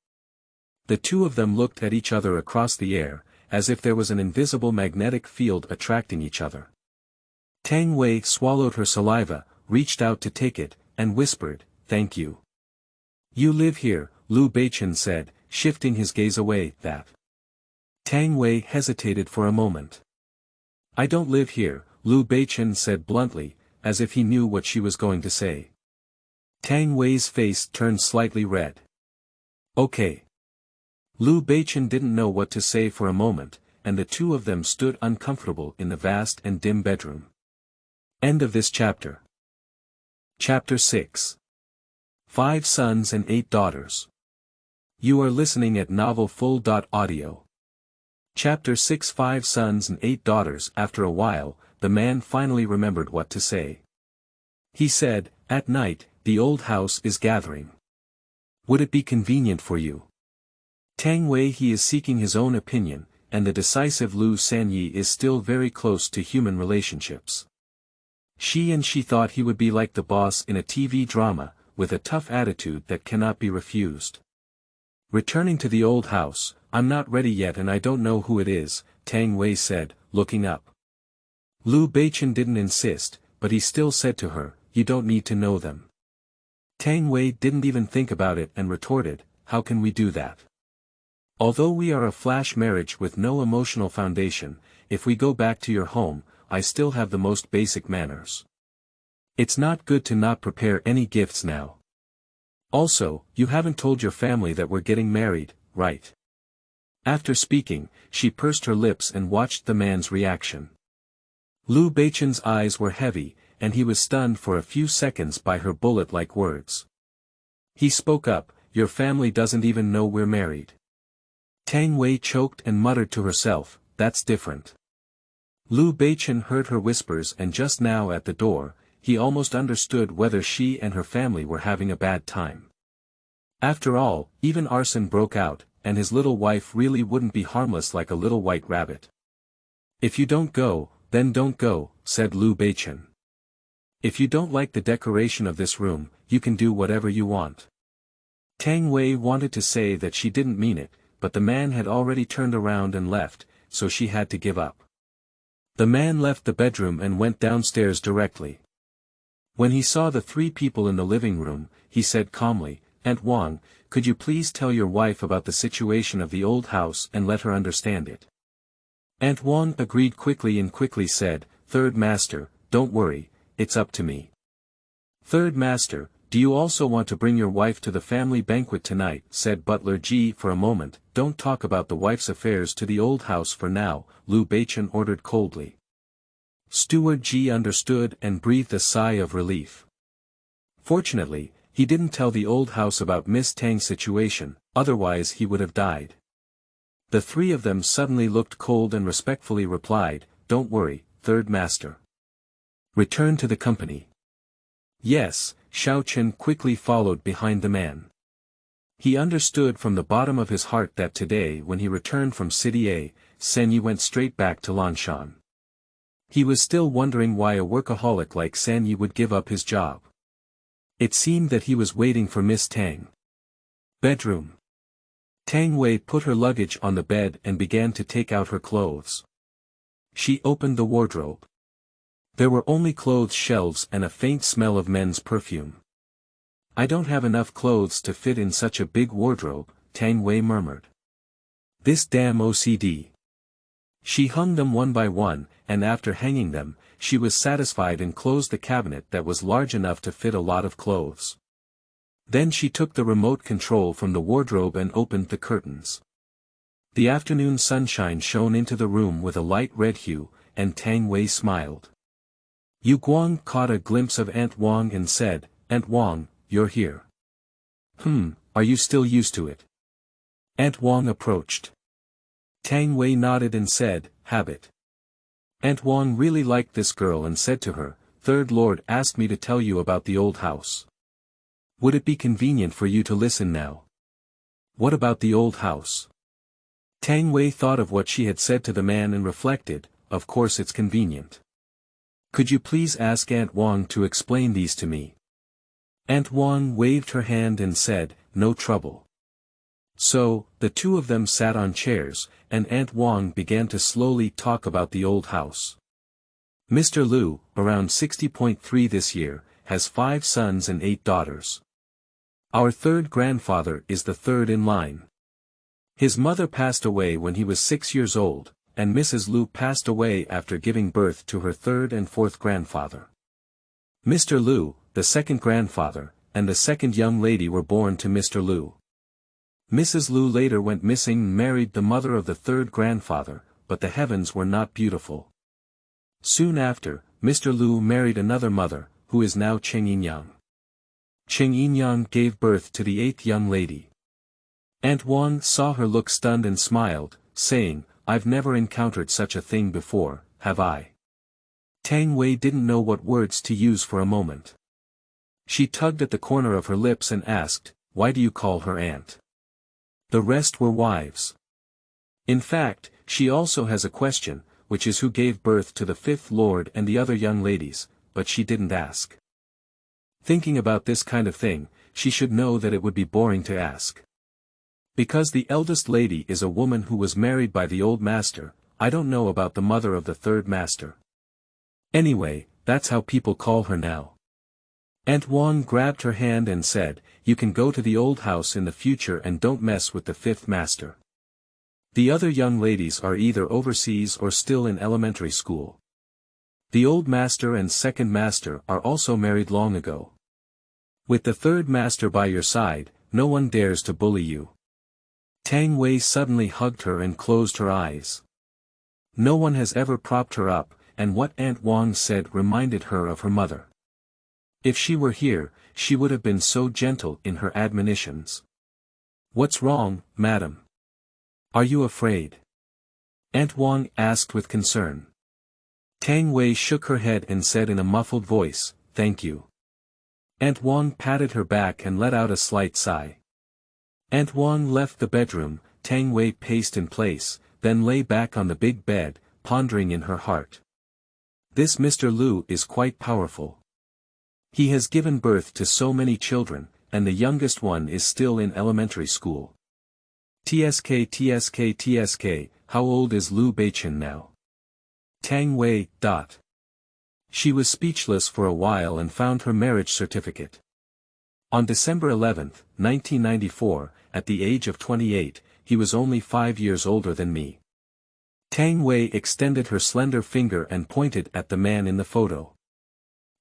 The two of them looked at each other across the air, as if there was an invisible magnetic field attracting each other. Tang Wei swallowed her saliva, reached out to take it, and whispered, "Thank you." "You live here," Lu Beichen said, shifting his gaze away. "That." Tang Wei hesitated for a moment. "I don't live here," Lu Beichen said bluntly, as if he knew what she was going to say. Tang Wei's face turned slightly red. "Okay. Beichen didn't know what to say for a moment, and the two of them stood uncomfortable in the vast and dim bedroom. End of this chapter. Chapter 6. 5 Sons and 8 Daughters. You are listening at novelfull.audio. Chapter 6. 5 Sons and 8 Daughters. After a while, the man finally remembered what to say. He said, "At night, the old house is gathering. Would it be convenient for you?" Tang Wei. He is seeking his own opinion, and the decisive Lu Sanyi is still very close to human relationships. She thought he would be like the boss in a TV drama, with a tough attitude that cannot be refused. Returning to the old house, "I'm not ready yet and I don't know who it is," Tang Wei said, looking up. Lu Beichen didn't insist, but he still said to her, "You don't need to know them." Tang Wei didn't even think about it and retorted, "How can we do that? Although we are a flash marriage with no emotional foundation, if we go back to your home, I still have the most basic manners. It's not good to not prepare any gifts now. Also, you haven't told your family that we're getting married, right?" After speaking, she pursed her lips and watched the man's reaction. Lu Beichen's eyes were heavy, and he was stunned for a few seconds by her bullet-like words. He spoke up, "Your family doesn't even know we're married." Tang Wei choked and muttered to herself, "That's different." Lu Beichen heard her whispers and just now at the door, he almost understood whether she and her family were having a bad time. After all, even arson broke out, and his little wife really wouldn't be harmless like a little white rabbit. "If you don't go, then don't go," said Lu Beichen. "If you don't like the decoration of this room, you can do whatever you want." Tang Wei wanted to say that she didn't mean it, but the man had already turned around and left, so she had to give up. The man left the bedroom and went downstairs directly. When he saw the 3 people in the living room, he said calmly, "Aunt Wang, could you please tell your wife about the situation of the old house and let her understand it?" Aunt Wang agreed quickly and quickly said, "Third Master, don't worry, it's up to me." "Third Master, do you also want to bring your wife to the family banquet tonight?" said Butler Ji. "For a moment, don't talk about the wife's affairs to the old house for now," Lu Beichen ordered coldly. Steward Ji understood and breathed a sigh of relief. Fortunately, he didn't tell the old house about Miss Tang's situation, otherwise he would have died. The 3 of them suddenly looked cold and respectfully replied, "Don't worry, Third Master. Return to the company." "Yes," Xiao Chen quickly followed behind the man. He understood from the bottom of his heart that today when he returned from City A, Sanyi went straight back to Lanshan. He was still wondering why a workaholic like Sanyi would give up his job. It seemed that he was waiting for Miss Tang. Bedroom. Tang Wei put her luggage on the bed and began to take out her clothes. She opened the wardrobe. There were only clothes shelves and a faint smell of men's perfume. "I don't have enough clothes to fit in such a big wardrobe," Tang Wei murmured. "This damn OCD." She hung them one by one, and after hanging them, she was satisfied and closed the cabinet that was large enough to fit a lot of clothes. Then she took the remote control from the wardrobe and opened the curtains. The afternoon sunshine shone into the room with a light red hue, and Tang Wei smiled. Yu Guang caught a glimpse of Aunt Wang and said, "Aunt Wang, you're here. Are you still used to it?" Aunt Wang approached. Tang Wei nodded and said, "Habit." Aunt Wang really liked this girl and said to her, "Third Lord asked me to tell you about the old house. Would it be convenient for you to listen now?" "What about the old house?" Tang Wei thought of what she had said to the man and reflected, "Of course it's convenient. Could you please ask Aunt Wang to explain these to me?" Aunt Wang waved her hand and said, "No trouble." So, the 2 of them sat on chairs, and Aunt Wang began to slowly talk about the old house. Mr. Liu, around 60.3 this year, has 5 sons and 8 daughters. Our 3rd grandfather is the 3rd in line. His mother passed away when he was 6 years old, and Mrs. Liu passed away after giving birth to her 3rd and 4th grandfather. Mr. Liu, the 2nd grandfather, and the 2nd young lady were born to Mr. Liu. Mrs. Lu later went missing and married the mother of the third grandfather, but the heavens were not beautiful. Soon after, Mr. Lu married another mother, who is now Cheng Yinyang. Cheng Yinyang gave birth to the eighth young lady. Aunt Wang saw her look stunned and smiled, saying, "I've never encountered such a thing before, have I?" Tang Wei didn't know what words to use for a moment. She tugged at the corner of her lips and asked, "Why do you call her aunt?" The rest were wives. In fact, she also has a question, which is who gave birth to the fifth lord and the other young ladies, but she didn't ask. Thinking about this kind of thing, she should know that it would be boring to ask. Because the eldest lady is a woman who was married by the old master, I don't know about the mother of the third master. Anyway, that's how people call her now. Aunt Wang grabbed her hand and said, "You can go to the old house in the future and don't mess with the fifth master." The other young ladies are either overseas or still in elementary school. The old master and second master are also married long ago. With the third master by your side, no one dares to bully you. Tang Wei suddenly hugged her and closed her eyes. No one has ever propped her up, and what Aunt Wang said reminded her of her mother. If she were here, she would have been so gentle in her admonitions. "What's wrong, madam? Are you afraid?" Aunt Wang asked with concern. Tang Wei shook her head and said in a muffled voice, "Thank you." Aunt Wang patted her back and let out a slight sigh. Aunt Wang left the bedroom. Tang Wei paced in place, then lay back on the big bed, pondering in her heart. This Mr. Lu is quite powerful. He has given birth to so many children, and the youngest one is still in elementary school. TSK, how old is Lu Beichen now? Tang Wei. She was speechless for a while and found her marriage certificate. On December 11, 1994, at the age of 28, he was only 5 years older than me. Tang Wei extended her slender finger and pointed at the man in the photo.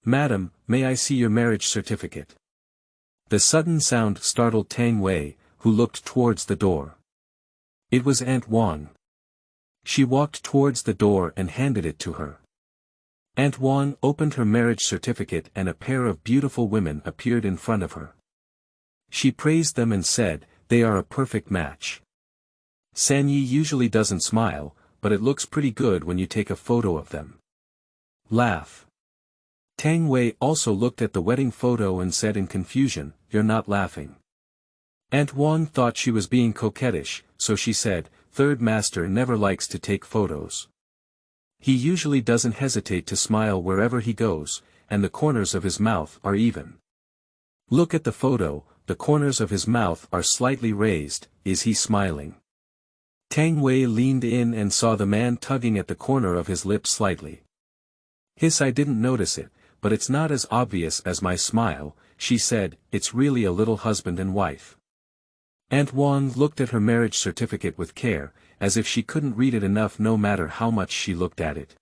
"Madam, may I see your marriage certificate?" The sudden sound startled Tang Wei, who looked towards the door. It was Aunt Wang. She walked towards the door and handed it to her. Aunt Wang opened her marriage certificate and a pair of beautiful women appeared in front of her. She praised them and said, "They are a perfect match." Sanyi usually doesn't smile, but it looks pretty good when you take a photo of them. Laugh. Tang Wei also looked at the wedding photo and said in confusion, "You're not laughing." Aunt Wang thought she was being coquettish, so she said, "Third master never likes to take photos. He usually doesn't hesitate to smile wherever he goes, and the corners of his mouth are even. Look at the photo, the corners of his mouth are slightly raised, is he smiling?" Tang Wei leaned in and saw the man tugging at the corner of his lips slightly. "I didn't notice it, but it's not as obvious as my smile," she said, "it's really a little husband and wife." Aunt Wang looked at her marriage certificate with care, as if she couldn't read it enough no matter how much she looked at it.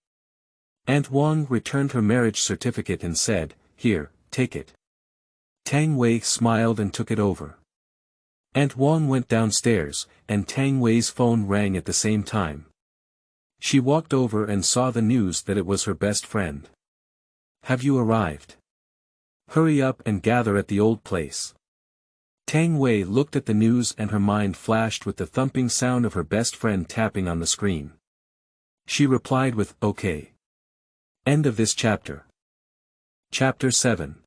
Aunt Wang returned her marriage certificate and said, "Here, take it." Tang Wei smiled and took it over. Aunt Wang went downstairs, and Tang Wei's phone rang at the same time. She walked over and saw the news that it was her best friend. "Have you arrived? Hurry up and gather at the old place." Tang Wei looked at the news and her mind flashed with the thumping sound of her best friend tapping on the screen. She replied with, "Okay." End of this chapter. Chapter 7.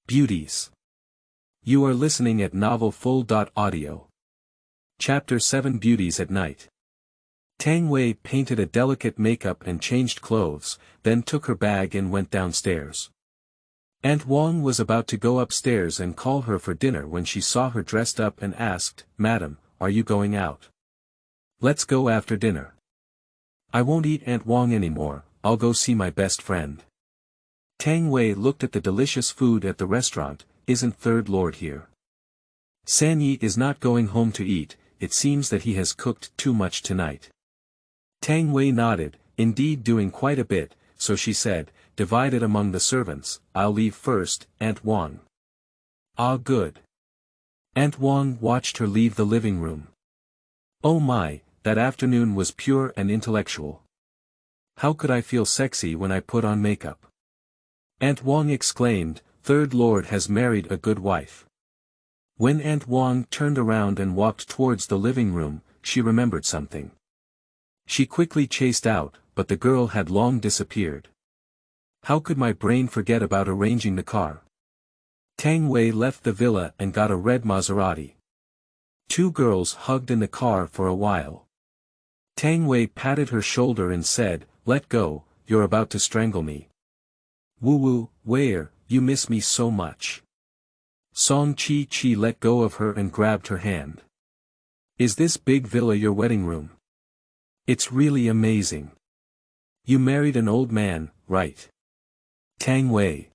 Beauties. You are listening at novelfull.audio. Chapter 7 Beauties at Night. Tang Wei painted a delicate makeup and changed clothes, then took her bag and went downstairs. Aunt Wang was about to go upstairs and call her for dinner when she saw her dressed up and asked, "Madam, are you going out? Let's go after dinner." "I won't eat Aunt Wang anymore, I'll go see my best friend." Tang Wei looked at the delicious food at the restaurant. "Isn't Third Lord here?" "Sanyi is not going home to eat, it seems that he has cooked too much tonight." Tang Wei nodded, indeed doing quite a bit, so she said, "Divide it among the servants, I'll leave first, Aunt Wang." "Ah, good. Aunt Wang watched her leave the living room. Oh my, that afternoon was pure and intellectual. How could I feel sexy when I put on makeup? Aunt Wang exclaimed, Third Lord has married a good wife. When Aunt Wang turned around and walked towards the living room, she remembered something. She quickly chased out, but the girl had long disappeared. How could my brain forget about arranging the car? Tang Wei left the villa and got a red Maserati. Two girls hugged in the car for a while. Tang Wei patted her shoulder and said, Let go, you're about to strangle me. Woo-woo, where, you miss me so much. Song Chi let go of her and grabbed her hand. Is this big villa your wedding room? It's really amazing. You married an old man, right? Tang Wei.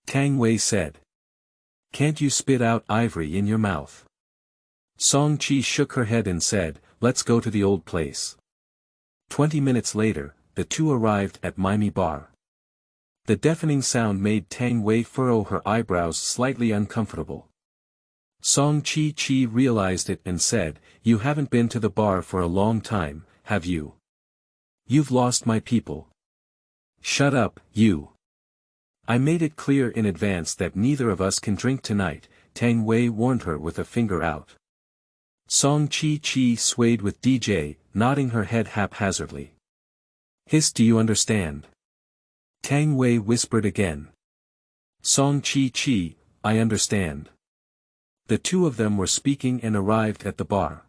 Tang Wei said. Can't you spit out ivory in your mouth? Song Chi shook her head and said, Let's go to the old place. 20 minutes later, the two arrived at Mimi Bar. The deafening sound made Tang Wei furrow her eyebrows slightly uncomfortable. Song Chi realized it and said, You haven't been to the bar for a long time, have you? You've lost my people. Shut up, you. I made it clear in advance that neither of us can drink tonight, Tang Wei warned her with a finger out. Song Chi swayed with DJ, nodding her head haphazardly. Hiss, do you understand? Tang Wei whispered again. Song Chi, I understand. The two of them were speaking and arrived at the bar.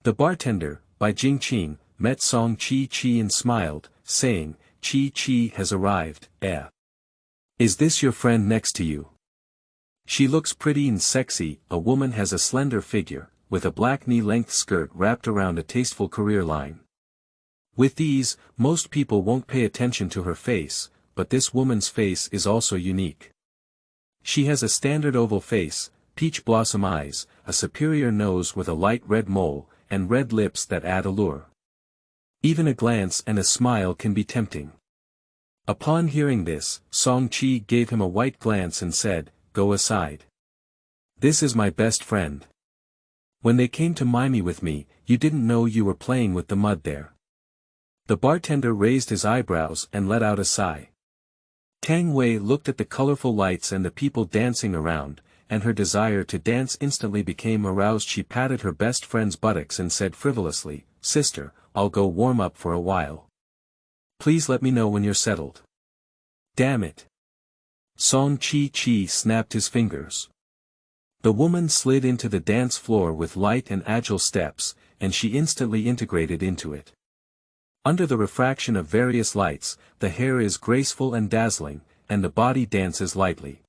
The bartender, Beichen, met Song Chi and smiled, saying, Chi has arrived, eh? Is this your friend next to you? She looks pretty and sexy, a woman has a slender figure, with a black knee-length skirt wrapped around a tasteful career line. With these, most people won't pay attention to her face, but this woman's face is also unique. She has a standard oval face, peach blossom eyes, a superior nose with a light red mole, and red lips that add allure. Even a glance and a smile can be tempting. Upon hearing this, Song Chi gave him a white glance and said, Go aside. This is my best friend. When they came to Mimi with me, you didn't know you were playing with the mud there. The bartender raised his eyebrows and let out a sigh. Tang Wei looked at the colorful lights and the people dancing around, and her desire to dance instantly became aroused. She patted her best friend's buttocks and said frivolously, Sister, I'll go warm up for a while. Please let me know when you're settled. Damn it. Song Chi snapped his fingers. The woman slid into the dance floor with light and agile steps, and she instantly integrated into it. Under the refraction of various lights, the hair is graceful and dazzling, and the body dances lightly.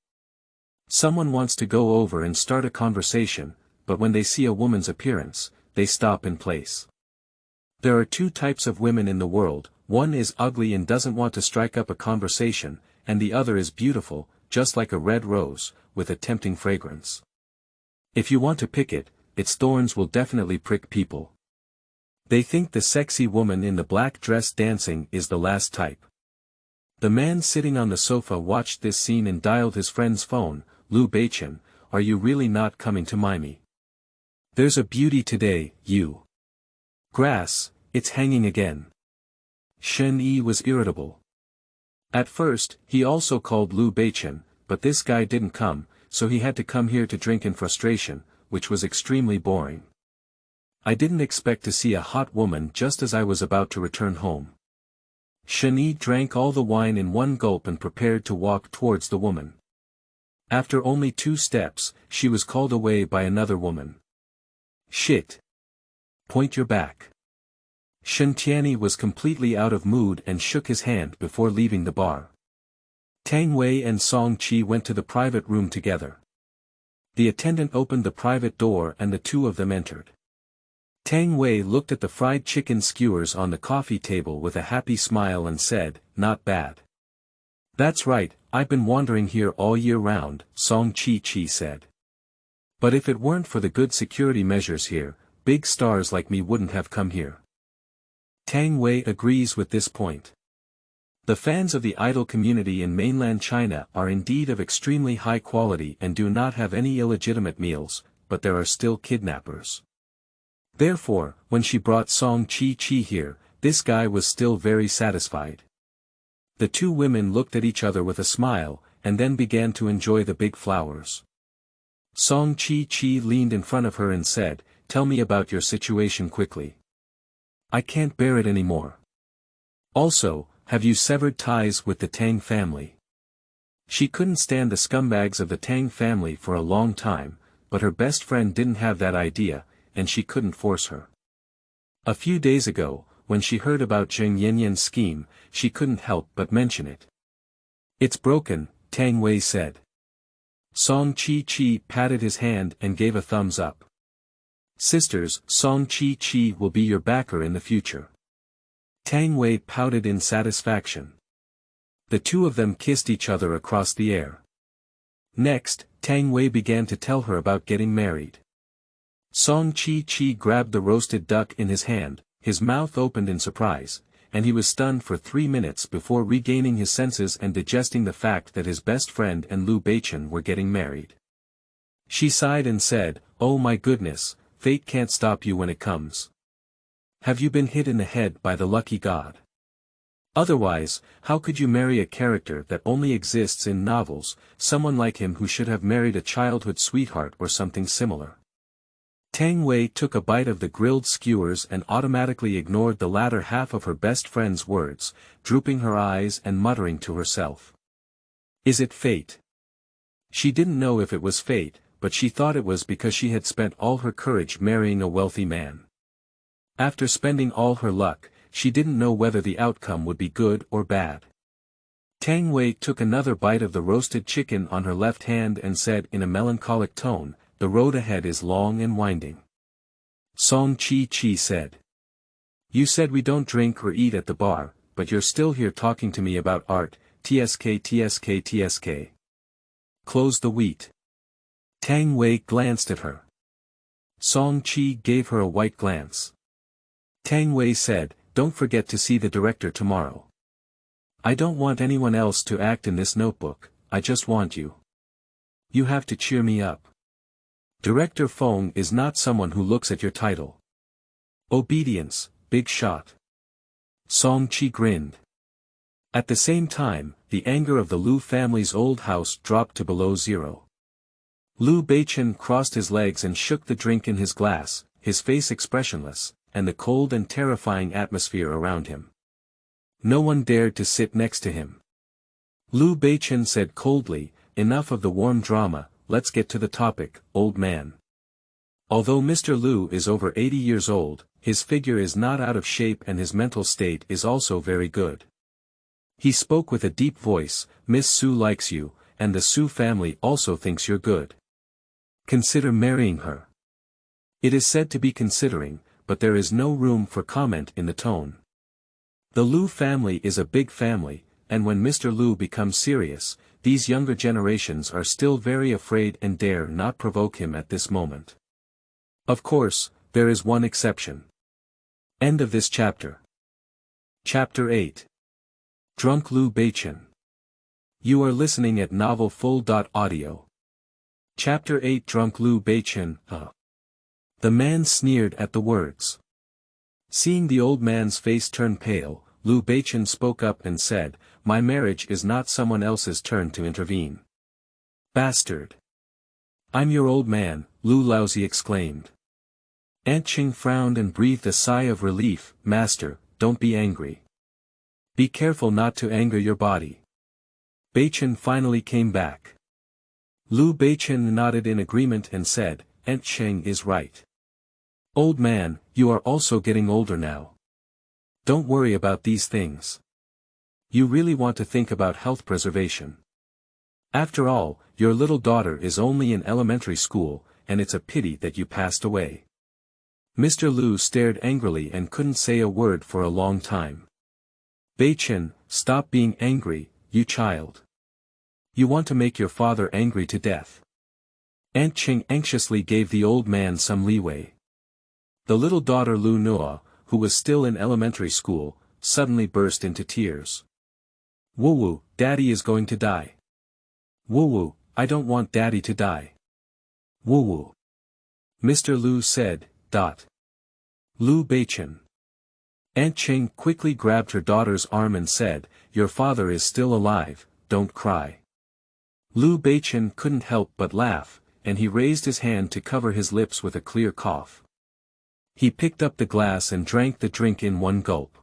Someone wants to go over and start a conversation, but when they see a woman's appearance, they stop in place. There are two types of women in the world, one is ugly and doesn't want to strike up a conversation, and the other is beautiful, just like a red rose, with a tempting fragrance. If you want to pick it, its thorns will definitely prick people. They think the sexy woman in the black dress dancing is the last type. The man sitting on the sofa watched this scene and dialed his friend's phone. Beichen, are you really not coming to Mimi? There's a beauty today, you. Grass, it's hanging again. Shen Yi was irritable. At first, he also called Beichen, but this guy didn't come, so he had to come here to drink in frustration, which was extremely boring. I didn't expect to see a hot woman just as I was about to return home. Shen Yi drank all the wine in one gulp and prepared to walk towards the woman. After only 2 steps, she was called away by another woman. Shit. Point your back. Shen Tianyi was completely out of mood and shook his hand before leaving the bar. Tang Wei and Song Chi went to the private room together. The attendant opened the private door and the two of them entered. Tang Wei looked at the fried chicken skewers on the coffee table with a happy smile and said, Not bad. That's right, I've been wandering here all year round, Song Chi said. But if it weren't for the good security measures here, big stars like me wouldn't have come here. Tang Wei agrees with this point. The fans of the idol community in mainland China are indeed of extremely high quality and do not have any illegitimate meals, but there are still kidnappers. Therefore, when she brought Song Chi here, this guy was still very satisfied. The two women looked at each other with a smile, and then began to enjoy the big flowers. Song Chi leaned in front of her and said, "Tell me about your situation quickly. I can't bear it anymore. Also, have you severed ties with the Tang family?" She couldn't stand the scumbags of the Tang family for a long time, but her best friend didn't have that idea, and she couldn't force her. A few days ago, when she heard about Zheng Yanyan's scheme, she couldn't help but mention it. "It's broken," Tang Wei said. Song Chi patted his hand and gave a thumbs up. "Sisters, Song Chi will be your backer in the future." Tang Wei pouted in satisfaction. The two of them kissed each other across the air. Next, Tang Wei began to tell her about getting married. Song Chi grabbed the roasted duck in his hand, his mouth opened in surprise, and he was stunned for 3 minutes before regaining his senses and digesting the fact that his best friend and Beichen were getting married. She sighed and said, "Oh my goodness, fate can't stop you when it comes. Have you been hit in the head by the lucky god? Otherwise, how could you marry a character that only exists in novels, someone like him who should have married a childhood sweetheart or something similar?" Tang Wei took a bite of the grilled skewers and automatically ignored the latter half of her best friend's words, drooping her eyes and muttering to herself. Is it fate? She didn't know if it was fate, but she thought it was because she had spent all her courage marrying a wealthy man. After spending all her luck, she didn't know whether the outcome would be good or bad. Tang Wei took another bite of the roasted chicken on her left hand and said in a melancholic tone, "The road ahead is long and winding." Song Chi said. "You said we don't drink or eat at the bar, but you're still here talking to me about art, tsk. Close the wheat." Tang Wei glanced at her. Song Chi gave her a white glance. Tang Wei said, "Don't forget to see the director tomorrow. I don't want anyone else to act in this notebook, I just want you. You have to cheer me up. Director Feng is not someone who looks at your title." "Obedience, big shot." Song Chi grinned. At the same time, the anger of the Lu family's old house dropped to below zero. Beichen crossed his legs and shook the drink in his glass, his face expressionless, and the cold and terrifying atmosphere around him. No one dared to sit next to him. Beichen said coldly, "Enough of the warm drama, let's get to the topic, old man." Although Mr. Lu is over 80 years old, his figure is not out of shape and his mental state is also very good. He spoke with a deep voice, "Miss Su likes you, and the Su family also thinks you're good. Consider marrying her." It is said to be considering, but there is no room for comment in the tone. The Lu family is a big family, and when Mr. Lu becomes serious, these younger generations are still very afraid and dare not provoke him at this moment. Of course, there is one exception. End of this chapter. Chapter 8. Drunk Beichen. You are listening at novelfull.audio. Chapter 8. Drunk Beichen. The man sneered at the words. Seeing the old man's face turn pale, Beichen spoke up and said, "My marriage is not someone else's turn to intervene." "Bastard! I'm your old man," Laozi exclaimed. Aunt Ching frowned and breathed a sigh of relief. "Master, don't be angry. Be careful not to anger your body." Beichen finally came back. Beichen nodded in agreement and said, "Aunt Ching is right. Old man, you are also getting older now. Don't worry about these things. You really want to think about health preservation. After all, your little daughter is only in elementary school, and it's a pity that you passed away." Mr. Lu stared angrily and couldn't say a word for a long time. "Beichen, stop being angry, you child. You want to make your father angry to death." Aunt Ching anxiously gave the old man some leeway. The little daughter Lu Noa, who was still in elementary school, suddenly burst into tears. Woo-woo, Daddy is going to die. Woo-woo, I don't want Daddy to die. Woo-woo. Mr. Lu said, Lu Beichen. Aunt Ching quickly grabbed her daughter's arm and said, your father is still alive, don't cry. Lu Beichen couldn't help but laugh, and he raised his hand to cover his lips with a clear cough. He picked up the glass and drank the drink in one gulp.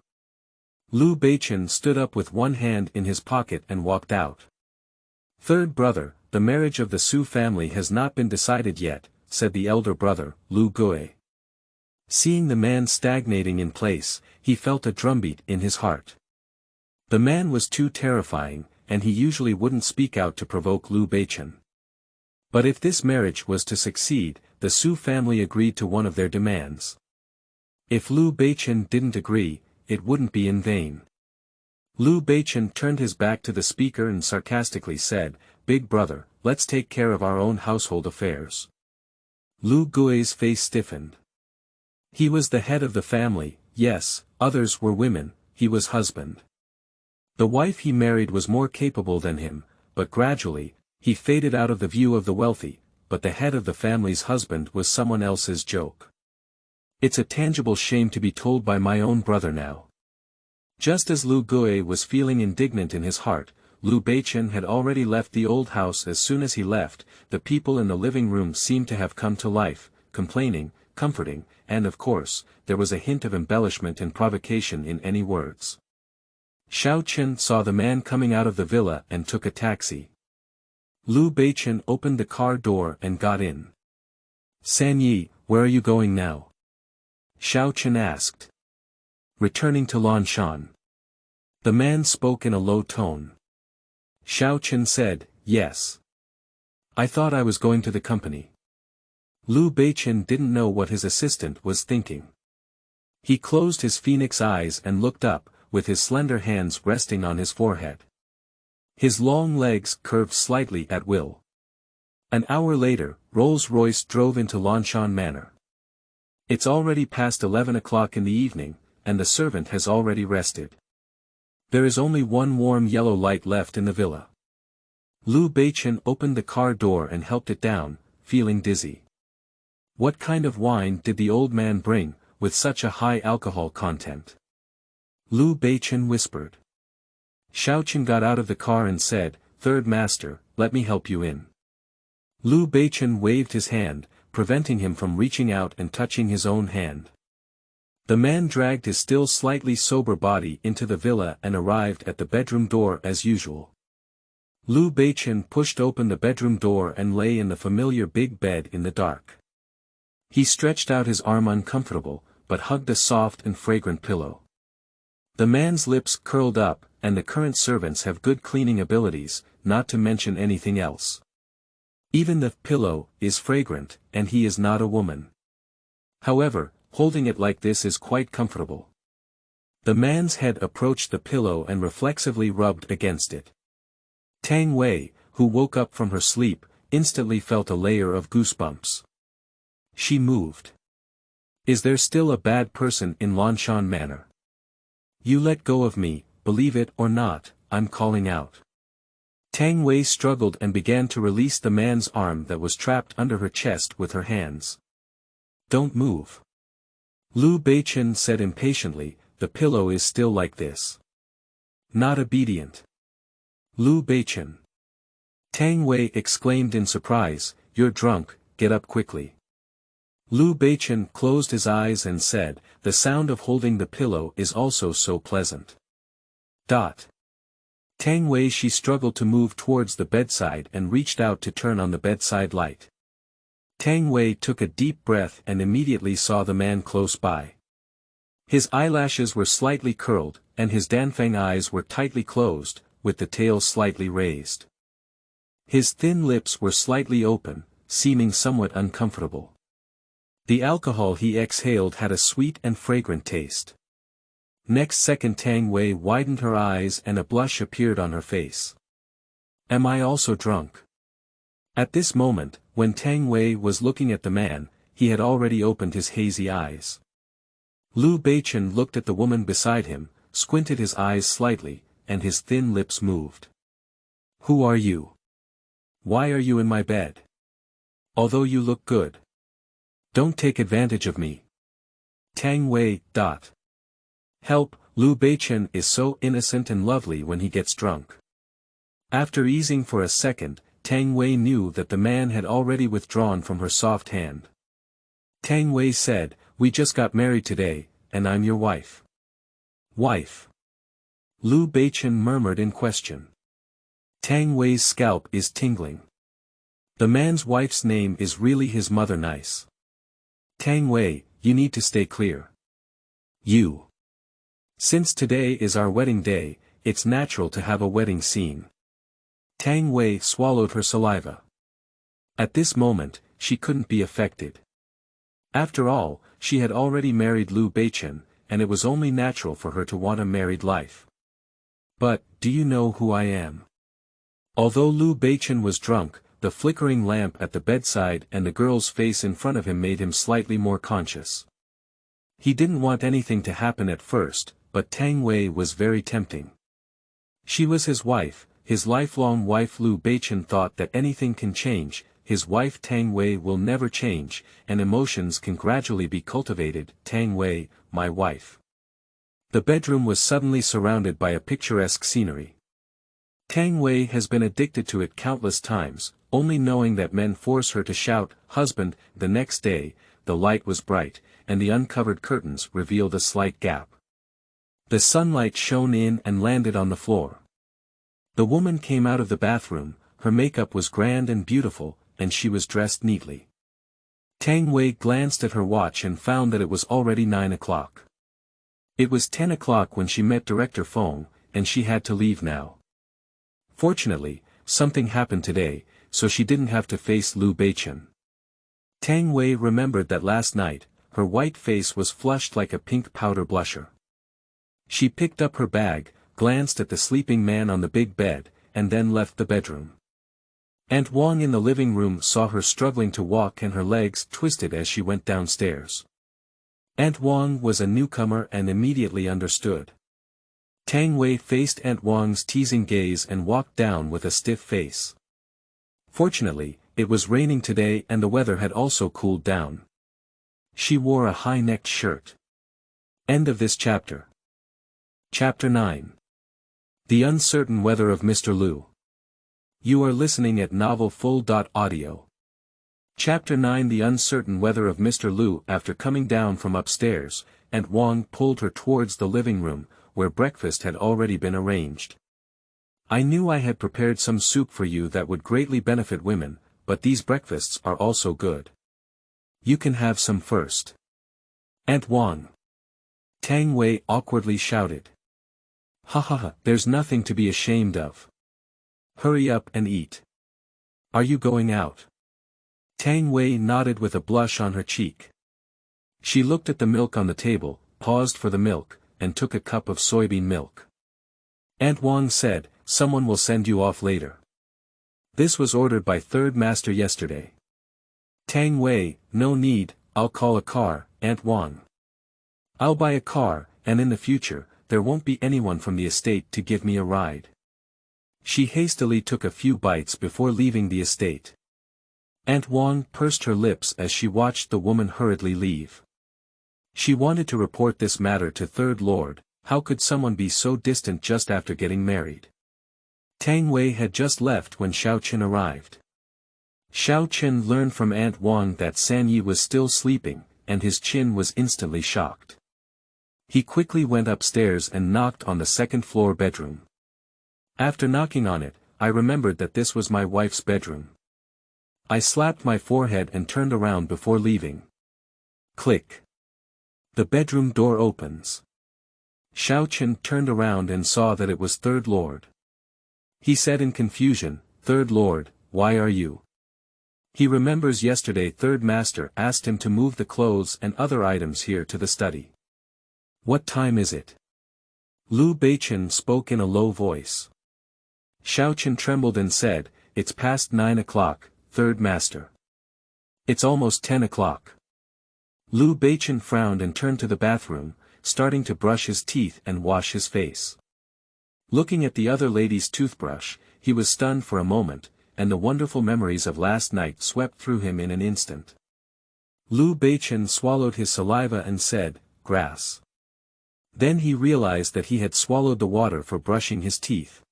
Lu Beichen stood up with one hand in his pocket and walked out. Third brother, the marriage of the Su family has not been decided yet, said the elder brother, Lu Gui. Seeing the man stagnating in place, he felt a drumbeat in his heart. The man was too terrifying, and he usually wouldn't speak out to provoke Lu Beichen. But if this marriage was to succeed, the Su family agreed to one of their demands. If Lu Beichen didn't agree, it wouldn't be in vain. Lu Beichen turned his back to the speaker and sarcastically said, Big brother, let's take care of our own household affairs. Lu Gui's face stiffened. He was the head of the family, yes, others were women, he was husband. The wife he married was more capable than him, but gradually, he faded out of the view of the wealthy, but the head of the family's husband was someone else's joke. It's a tangible shame to be told by my own brother now. Just as Lu Gui was feeling indignant in his heart, Lu Beichen had already left the old house. As soon as he left, the people in the living room seemed to have come to life, complaining, comforting, and of course, there was a hint of embellishment and provocation in any words. Xiao Chen saw the man coming out of the villa and took a taxi. Lu Beichen opened the car door and got in. San Yi, where are you going now? Xiao Chen asked. Returning to Lanshan. The man spoke in a low tone. Xiao Chen said, yes. I thought I was going to the company. Lu Beichen didn't know what his assistant was thinking. He closed his phoenix eyes and looked up, with his slender hands resting on his forehead. His long legs curved slightly at will. An hour later, Rolls-Royce drove into Lanshan Manor. It's already past 11 o'clock in the evening, and the servant has already rested. There is only one warm yellow light left in the villa. Lu Beichen opened the car door and helped it down, feeling dizzy. What kind of wine did the old man bring, with such a high alcohol content? Lu Beichen whispered. Xiao Chen got out of the car and said, Third master, let me help you in. Lu Beichen waved his hand, preventing him from reaching out and touching his own hand. The man dragged his still slightly sober body into the villa and arrived at the bedroom door as usual. Lu Beichen pushed open the bedroom door and lay in the familiar big bed in the dark. He stretched out his arm uncomfortable, but hugged a soft and fragrant pillow. The man's lips curled up, and the current servants have good cleaning abilities, not to mention anything else. Even the pillow is fragrant, and he is not a woman. However, holding it like this is quite comfortable. The man's head approached the pillow and reflexively rubbed against it. Tang Wei, who woke up from her sleep, instantly felt a layer of goosebumps. She moved. Is there still a bad person in Lanshan Manor? You let go of me, believe it or not, I'm calling out. Tang Wei struggled and began to release the man's arm that was trapped under her chest with her hands. Don't move. Lu Beichen said impatiently, the pillow is still like this. Not obedient. Lu Beichen. Tang Wei exclaimed in surprise, you're drunk, get up quickly. Lu Beichen closed his eyes and said, the sound of holding the pillow is also so pleasant. Tang Wei she struggled to move towards the bedside and reached out to turn on the bedside light. Tang Wei took a deep breath and immediately saw the man close by. His eyelashes were slightly curled, and his Danfeng eyes were tightly closed, with the tail slightly raised. His thin lips were slightly open, seeming somewhat uncomfortable. The alcohol he exhaled had a sweet and fragrant taste. Next second Tang Wei widened her eyes and a blush appeared on her face. Am I also drunk? At this moment, when Tang Wei was looking at the man, he had already opened his hazy eyes. Lu Beichen looked at the woman beside him, squinted his eyes slightly, and his thin lips moved. Who are you? Why are you in my bed? Although you look good. Don't take advantage of me. Tang Wei. Help, Liu Beichen is so innocent and lovely when he gets drunk. After easing for a second, Tang Wei knew that the man had already withdrawn from her soft hand. Tang Wei said, we just got married today, and I'm your wife. Wife? Liu Beichen murmured in question. Tang Wei's scalp is tingling. The man's wife's name is really his mother. Nice. Tang Wei, you need to stay clear. You. Since today is our wedding day, it's natural to have a wedding scene. Tang Wei swallowed her saliva. At this moment, she couldn't be affected. After all, she had already married Liu Beichen, and it was only natural for her to want a married life. But, do you know who I am? Although Liu Beichen was drunk, the flickering lamp at the bedside and the girl's face in front of him made him slightly more conscious. He didn't want anything to happen at first, but Tang Wei was very tempting. She was his wife, his lifelong wife. Liu Beichen thought that anything can change, his wife Tang Wei will never change, and emotions can gradually be cultivated. Tang Wei, my wife. The bedroom was suddenly surrounded by a picturesque scenery. Tang Wei has been addicted to it countless times, only knowing that men force her to shout, husband. The next day, the light was bright, and the uncovered curtains revealed a slight gap. The sunlight shone in and landed on the floor. The woman came out of the bathroom, her makeup was grand and beautiful, and she was dressed neatly. Tang Wei glanced at her watch and found that it was already 9 o'clock. It was 10 o'clock when she met Director Feng, and she had to leave now. Fortunately, something happened today, so she didn't have to face Liu Beichen. Tang Wei remembered that last night, her white face was flushed like a pink powder blusher. She picked up her bag, glanced at the sleeping man on the big bed, and then left the bedroom. Aunt Wang in the living room saw her struggling to walk and her legs twisted as she went downstairs. Aunt Wang was a newcomer and immediately understood. Tang Wei faced Aunt Wang's teasing gaze and walked down with a stiff face. Fortunately, it was raining today and the weather had also cooled down. She wore a high-necked shirt. End of this chapter. Chapter 9. The Uncertain Weather of Mr. Liu. You are listening at novelfull.audio. Chapter 9. The Uncertain Weather of Mr. Liu. After coming down from upstairs, Aunt Wang pulled her towards the living room, where breakfast had already been arranged. I knew I had prepared some soup for you that would greatly benefit women, but these breakfasts are also good. You can have some first. Aunt Wang. Tang Wei awkwardly shouted. Ha ha ha, there's nothing to be ashamed of. Hurry up and eat. Are you going out? Tang Wei nodded with a blush on her cheek. She looked at the milk on the table, paused for the milk, and took a cup of soybean milk. Aunt Wang said, someone will send you off later. This was ordered by third master yesterday. Tang Wei, no need, I'll call a car. Aunt Wang. I'll buy a car, and in the future, there won't be anyone from the estate to give me a ride. She hastily took a few bites before leaving the estate. Aunt Wang pursed her lips as she watched the woman hurriedly leave. She wanted to report this matter to Third Lord. How could someone be so distant just after getting married? Tang Wei had just left when Xiao Qin arrived. Xiao Qin learned from Aunt Wang that San Yi was still sleeping, and his chin was instantly shocked. He quickly went upstairs and knocked on the second-floor bedroom. After knocking on it, I remembered that this was my wife's bedroom. I slapped my forehead and turned around before leaving. Click. The bedroom door opens. Xiao Qin turned around and saw that it was Third Lord. He said in confusion, Third Lord, why are you? He remembers yesterday Third Master asked him to move the clothes and other items here to the study. What time is it? Liu Beichen spoke in a low voice. Xiao Qin trembled and said, it's past 9 o'clock, Third Master. It's almost 10 o'clock. Liu Beichen frowned and turned to the bathroom, starting to brush his teeth and wash his face. Looking at the other lady's toothbrush, he was stunned for a moment, and the wonderful memories of last night swept through him in an instant. Beichen swallowed his saliva and said, "Grass." Then he realized that he had swallowed the water for brushing his teeth.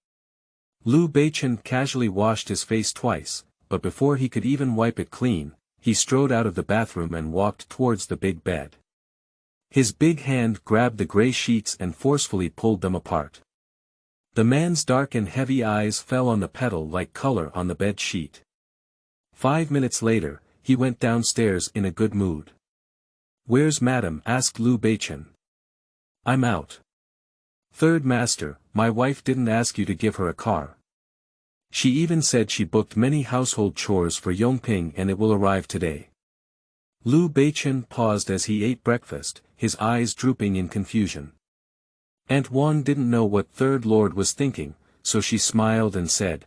Beichen casually washed his face twice, but before he could even wipe it clean, he strode out of the bathroom and walked towards the big bed. His big hand grabbed the gray sheets and forcefully pulled them apart. The man's dark and heavy eyes fell on the petal-like color on the bed sheet. 5 minutes later, he went downstairs in a good mood. "Where's Madam?" asked Beichen. "I'm out. Third master, my wife didn't ask you to give her a car. She even said she booked many household chores for Yongping and it will arrive today." Beichen paused as he ate breakfast, his eyes drooping in confusion. Aunt Wang didn't know what Third Lord was thinking, so she smiled and said,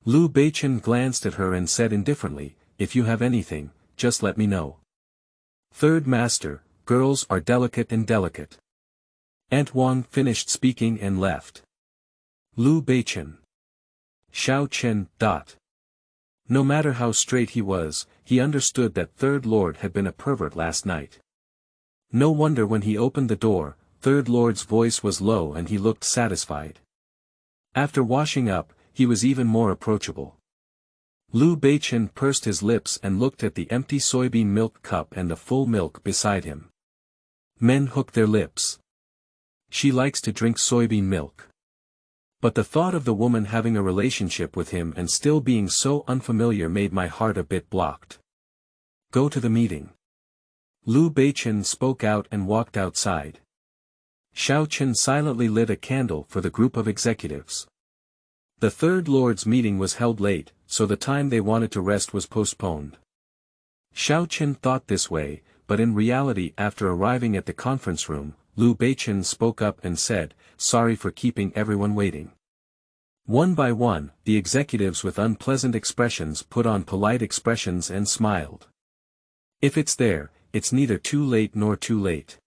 Beichen glanced at her and said indifferently, "If you have anything, just let me know. Third master, girls are delicate and delicate." Aunt Wang finished speaking and left. Beichen. Xiao Chen. No matter how straight he was, he understood that Third Lord had been a pervert last night. No wonder when he opened the door, Third Lord's voice was low and he looked satisfied. After washing up, he was even more approachable. Beichen pursed his lips and looked at the empty soybean milk cup and the full milk beside him. Men hook their lips. She likes to drink soybean milk. But the thought of the woman having a relationship with him and still being so unfamiliar made my heart a bit blocked. "Go to the meeting." Beichen spoke out and walked outside. Xiao Chen silently lit a candle for the group of executives. The Third Lord's meeting was held late, so the time they wanted to rest was postponed. Xiao Chen thought this way, but in reality after arriving at the conference room, Beichen spoke up and said, "Sorry for keeping everyone waiting." One by one, the executives with unpleasant expressions put on polite expressions and smiled. "If it's there, it's neither too late nor too late.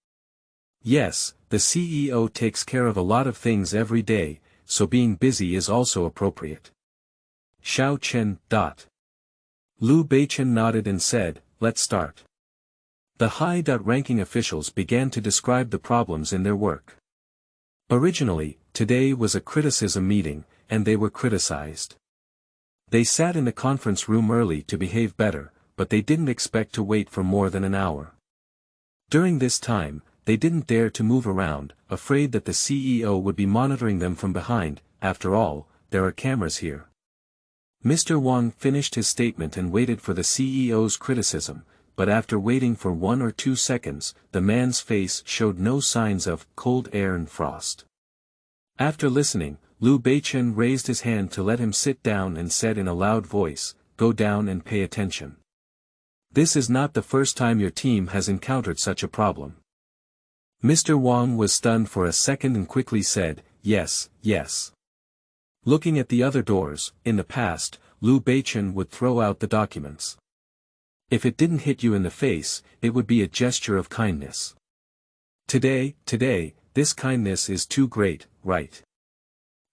Yes, the CEO takes care of a lot of things every day, so being busy is also appropriate." Xiao Chen. Beichen nodded and said, "Let's start." The high-ranking officials began to describe the problems in their work. Originally, today was a criticism meeting, and they were criticized. They sat in the conference room early to behave better, but they didn't expect to wait for more than an hour. During this time, they didn't dare to move around, afraid that the CEO would be monitoring them from behind. After all, there are cameras here. Mr. Wang finished his statement and waited for the CEO's criticism, but after waiting for 1 or 2 seconds, the man's face showed no signs of cold air and frost. After listening, Beichen raised his hand to let him sit down and said in a loud voice, "Go down and pay attention. This is not the first time your team has encountered such a problem." Mr. Wang was stunned for a second and quickly said, "Yes, yes." Looking at the other doors, in the past, Beichen would throw out the documents. If it didn't hit you in the face, it would be a gesture of kindness. Today, this kindness is too great, right?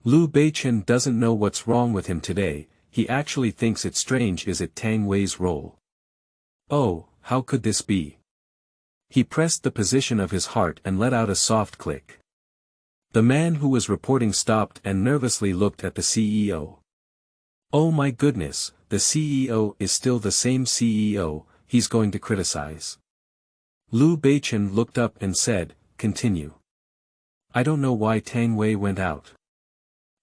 Beichen doesn't know what's wrong with him today, he actually thinks it strange is it Tang Wei's role. Oh, how could this be? He pressed the position of his heart and let out a soft click. The man who was reporting stopped and nervously looked at the CEO. Oh my goodness, the CEO is still the same CEO, he's going to criticize. Beichen looked up and said, "Continue." "I don't know why Tang Wei went out."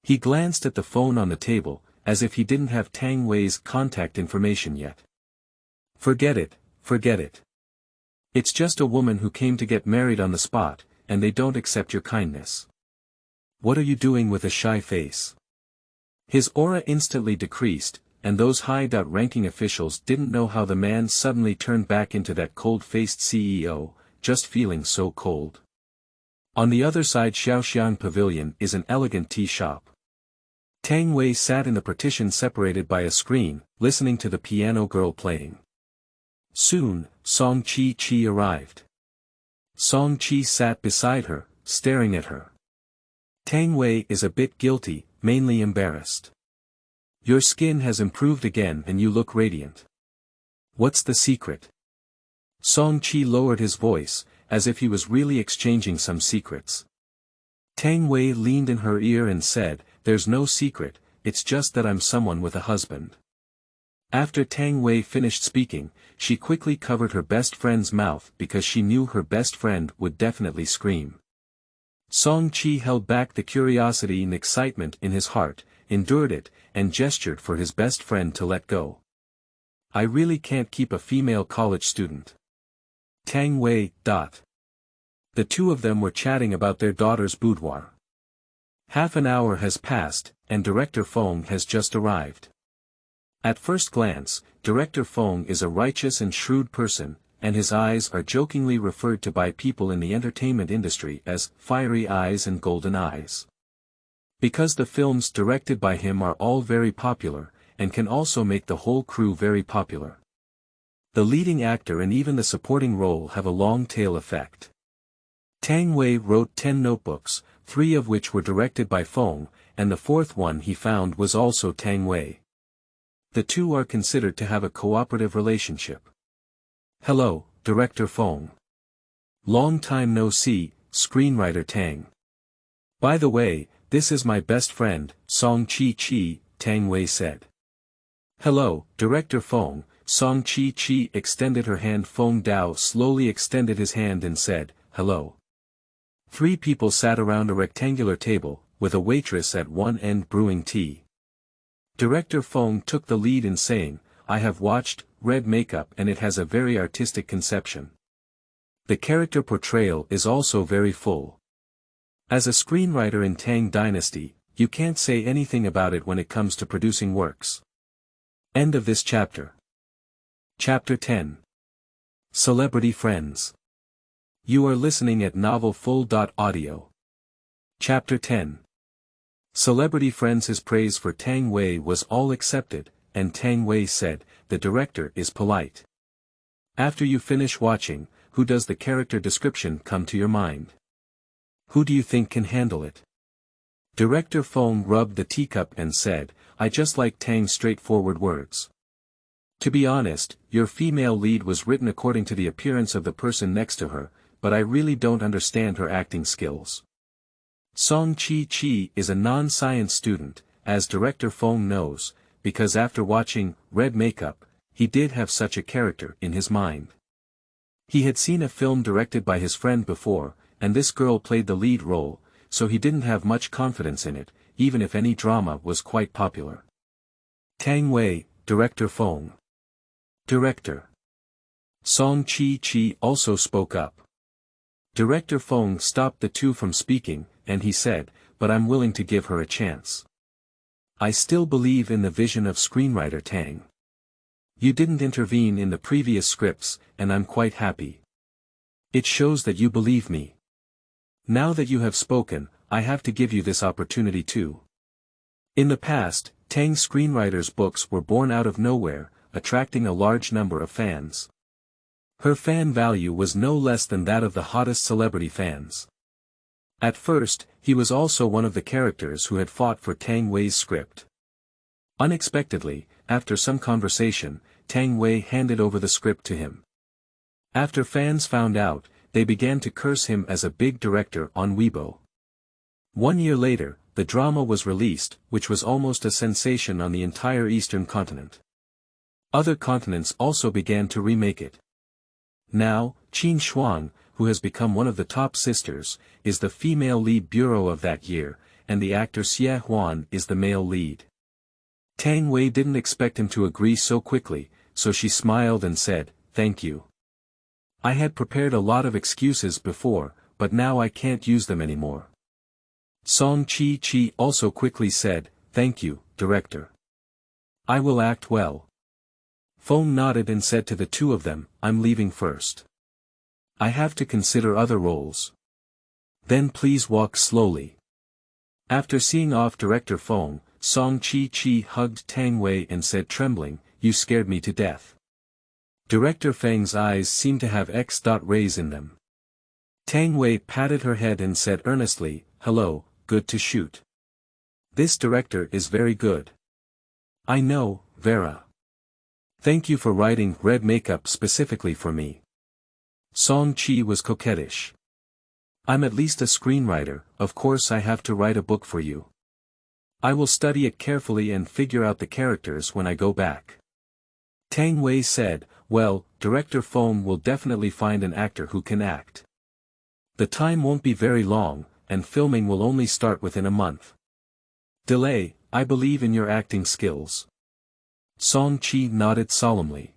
He glanced at the phone on the table, as if he didn't have Tang Wei's contact information yet. Forget it. It's just a woman who came to get married on the spot, and they don't accept your kindness. What are you doing with a shy face?" His aura instantly decreased, and those high-ranking officials didn't know how the man suddenly turned back into that cold-faced CEO, just feeling so cold. On the other side Xiaoxiang Pavilion is an elegant tea shop. Tang Wei sat in the partition separated by a screen, listening to the piano girl playing. Soon, Song Chi arrived. Song Chi sat beside her, staring at her. Tang Wei is a bit guilty, mainly embarrassed. Your skin has improved again and you look radiant. What's the secret? Song Chi lowered his voice, as if he was really exchanging some secrets. Tang Wei leaned in her ear and said, "There's no secret, it's just that I'm someone with a husband." After Tang Wei finished speaking, she quickly covered her best friend's mouth because she knew her best friend would definitely scream. Song Chi held back the curiosity and excitement in his heart, endured it, and gestured for his best friend to let go. I really can't keep a female college student. Tang Wei. The two of them were chatting about their daughter's boudoir. Half an hour has passed, and Director Feng has just arrived. At first glance, Director Feng is a righteous and shrewd person, and his eyes are jokingly referred to by people in the entertainment industry as fiery eyes and golden eyes. Because the films directed by him are all very popular, and can also make the whole crew very popular. The leading actor and even the supporting role have a long tail effect. Tang Wei wrote 10 notebooks, 3 of which were directed by Feng, and the 4th one he found was also Tang Wei. The two are considered to have a cooperative relationship. Hello, Director Feng. Long time no see, screenwriter Tang. By the way, this is my best friend, Song Chi, Tang Wei said. Hello, Director Feng. Song Chi extended her hand. Feng Dao slowly extended his hand and said, hello. 3 people sat around a rectangular table, with a waitress at one end brewing tea. Director Feng took the lead in saying, I have watched Red Makeup and it has a very artistic conception. The character portrayal is also very full. As a screenwriter in Tang Dynasty, you can't say anything about it when it comes to producing works. End of this chapter. Chapter 10. Celebrity Friends. You are listening at novelfull.audio. Chapter 10. Celebrity Friends. His praise for Tang Wei was all accepted, and Tang Wei said, the director is polite. After you finish watching, who does the character description come to your mind? Who do you think can handle it? Director Feng rubbed the teacup and said, I just like Tang's straightforward words. To be honest, your female lead was written according to the appearance of the person next to her, but I really don't understand her acting skills. Song Chi is a non-science student, as Director Feng knows, because after watching Red Makeup, he did have such a character in his mind. He had seen a film directed by his friend before, and this girl played the lead role, so he didn't have much confidence in it, even if any drama was quite popular. Tang Wei, Director Feng. Director. Song Chi also spoke up. Director Feng stopped the two from speaking, and he said, but I'm willing to give her a chance. I still believe in the vision of screenwriter Tang. You didn't intervene in the previous scripts, and I'm quite happy. It shows that you believe me. Now that you have spoken, I have to give you this opportunity too. In the past, Tang's screenwriter's books were born out of nowhere, attracting a large number of fans. Her fan value was no less than that of the hottest celebrity fans. At first, he was also one of the characters who had fought for Tang Wei's script. Unexpectedly, after some conversation, Tang Wei handed over the script to him. After fans found out, they began to curse him as a big director on Weibo. 1 year later, the drama was released, which was almost a sensation on the entire Eastern continent. Other continents also began to remake it. Now, Qin Shuang, who has become one of the top sisters, is the female lead bureau of that year, and the actor Xie Huan is the male lead. Tang Wei didn't expect him to agree so quickly, so she smiled and said, thank you. I had prepared a lot of excuses before, but now I can't use them anymore. Song Chi also quickly said, thank you, director. I will act well. Feng nodded and said to the two of them, I'm leaving first. I have to consider other roles. Then please walk slowly. After seeing off Director Feng, Song Chi hugged Tang Wei and said trembling, you scared me to death. Director Feng's eyes seemed to have X rays in them. Tang Wei patted her head and said earnestly, hello, good to shoot. This director is very good. I know, Vera. Thank you for writing red makeup specifically for me. Song-chi was coquettish. I'm at least a screenwriter, of course I have to write a book for you. I will study it carefully and figure out the characters when I go back. Tang Wei said, well, Director Fong will definitely find an actor who can act. The time won't be very long, and filming will only start within a month. Delay, I believe in your acting skills. Song-chi nodded solemnly.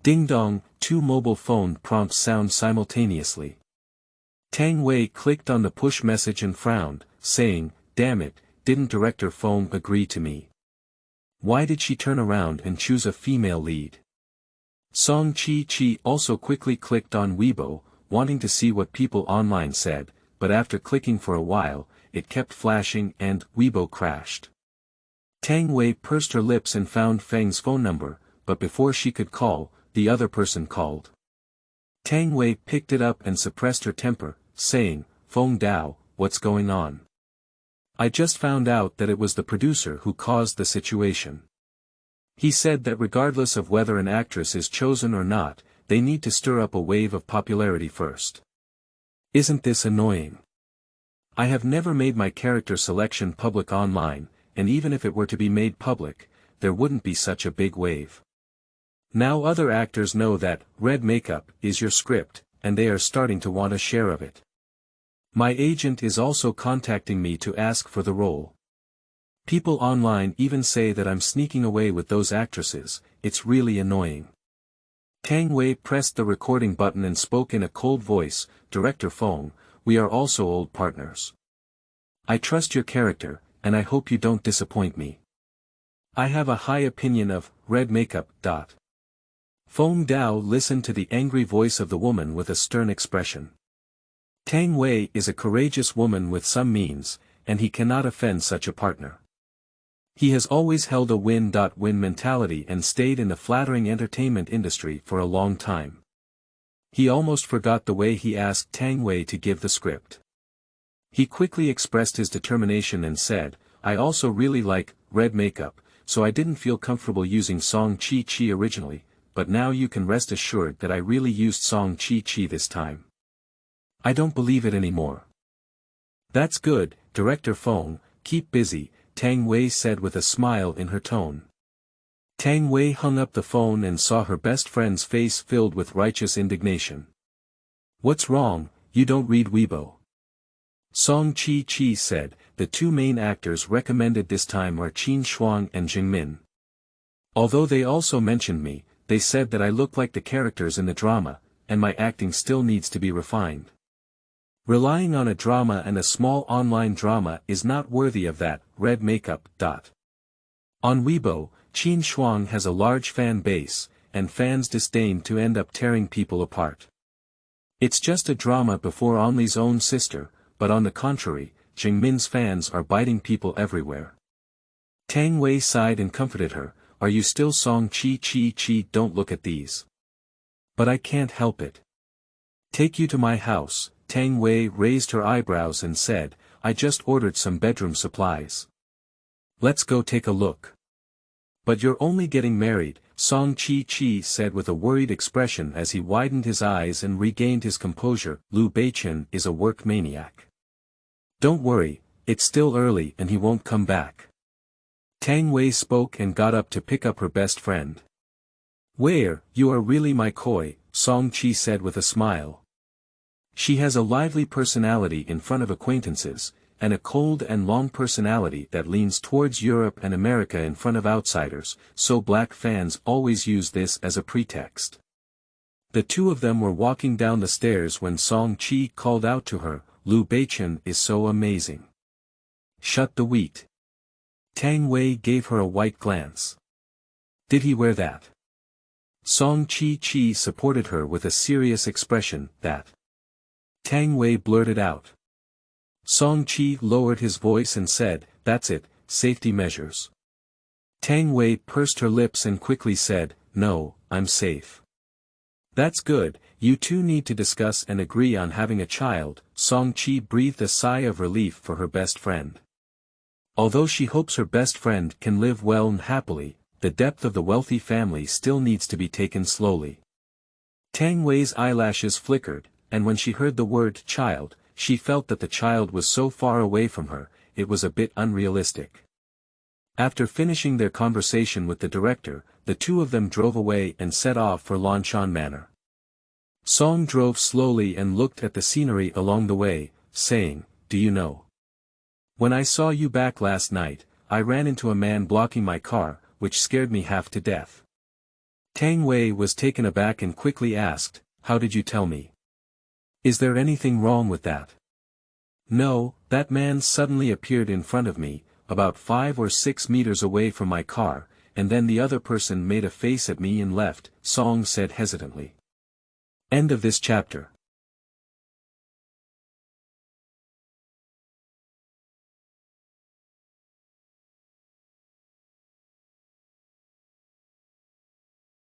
Ding dong, 2 mobile phone prompts sound simultaneously. Tang Wei clicked on the push message and frowned, saying, damn it, didn't Director Fong agree to me? Why did she turn around and choose a female lead? Song-chi also quickly clicked on Weibo, wanting to see what people online said, but after clicking for a while, it kept flashing and Weibo crashed. Tang Wei pursed her lips and found Feng's phone number, but before she could call, the other person called. Tang Wei picked it up and suppressed her temper, saying, Feng Dao, what's going on? I just found out that it was the producer who caused the situation. He said that regardless of whether an actress is chosen or not, they need to stir up a wave of popularity first. Isn't this annoying? I have never made my character selection public online, and even if it were to be made public, there wouldn't be such a big wave. Now other actors know that red makeup is your script, and they are starting to want a share of it. My agent is also contacting me to ask for the role. People online even say that I'm sneaking away with those actresses, it's really annoying. Tang Wei pressed the recording button and spoke in a cold voice, Director Fong, we are also old partners. I trust your character, and I hope you don't disappoint me. I have a high opinion of red makeup. Feng Dao listened to the angry voice of the woman with a stern expression. Tang Wei is a courageous woman with some means, and he cannot offend such a partner. He has always held a win-win mentality and stayed in the flattering entertainment industry for a long time. He almost forgot the way he asked Tang Wei to give the script. He quickly expressed his determination and said, I also really like red makeup, so I didn't feel comfortable using Song-chi originally, but now you can rest assured that I really used Song-chi this time. I don't believe it anymore. That's good, Director Fong, keep busy, Tang Wei said with a smile in her tone. Tang Wei hung up the phone and saw her best friend's face filled with righteous indignation. What's wrong, you don't read Weibo? Song-chi said, the 2 main actors recommended this time are Qin Shuang and Jingmin. Although they also mentioned me, they said that I look like the characters in the drama, and my acting still needs to be refined. Relying on a drama and a small online drama is not worthy of that red makeup. On Weibo, Qin Shuang has a large fan base, and fans disdain to end up tearing people apart. It's just a drama before Only's own sister, but on the contrary, Jingmin's fans are biting people everywhere. Tang Wei sighed and comforted her, are you still Song-chi? Don't look at these. But I can't help it. Take you to my house. Tang Wei raised her eyebrows and said, I just ordered some bedroom supplies. Let's go take a look. But you're only getting married, Song-chi said with a worried expression as he widened his eyes and regained his composure. Beichen is a work maniac. Don't worry, it's still early and he won't come back. Tang Wei spoke and got up to pick up her best friend. Where, you are really my koi, Song-chi said with a smile. She has a lively personality in front of acquaintances, and a cold and long personality that leans towards Europe and America in front of outsiders, so black fans always use this as a pretext. The 2 of them were walking down the stairs when Song-chi called out to her, Lu Beichen is so amazing. Shut the wheat. Tang Wei gave her a white glance. Did he wear that? Song-chi supported her with a serious expression, that. Tang Wei blurted out. Song-chi lowered his voice and said, that's it, safety measures. Tang Wei pursed her lips and quickly said, no, I'm safe. That's good, You two need to discuss and agree on having a child. Song Chi breathed a sigh of relief for her best friend. Although she hopes her best friend can live well and happily, the depth of the wealthy family still needs to be taken slowly. Tang Wei's eyelashes flickered, and when she heard the word child, she felt that the child was so far away from her, it was a bit unrealistic. After finishing their conversation with the director, the two of them drove away and set off for Lanshan Manor. Song drove slowly and looked at the scenery along the way, saying, "Do you know? When I saw you back last night, I ran into a man blocking my car, which scared me half to death." Tang Wei was taken aback and quickly asked, "How did you tell me? Is there anything wrong with that?" "No, that man suddenly appeared in front of me, about 5 or 6 meters away from my car, and then the other person made a face at me and left," Song said hesitantly. End of this chapter.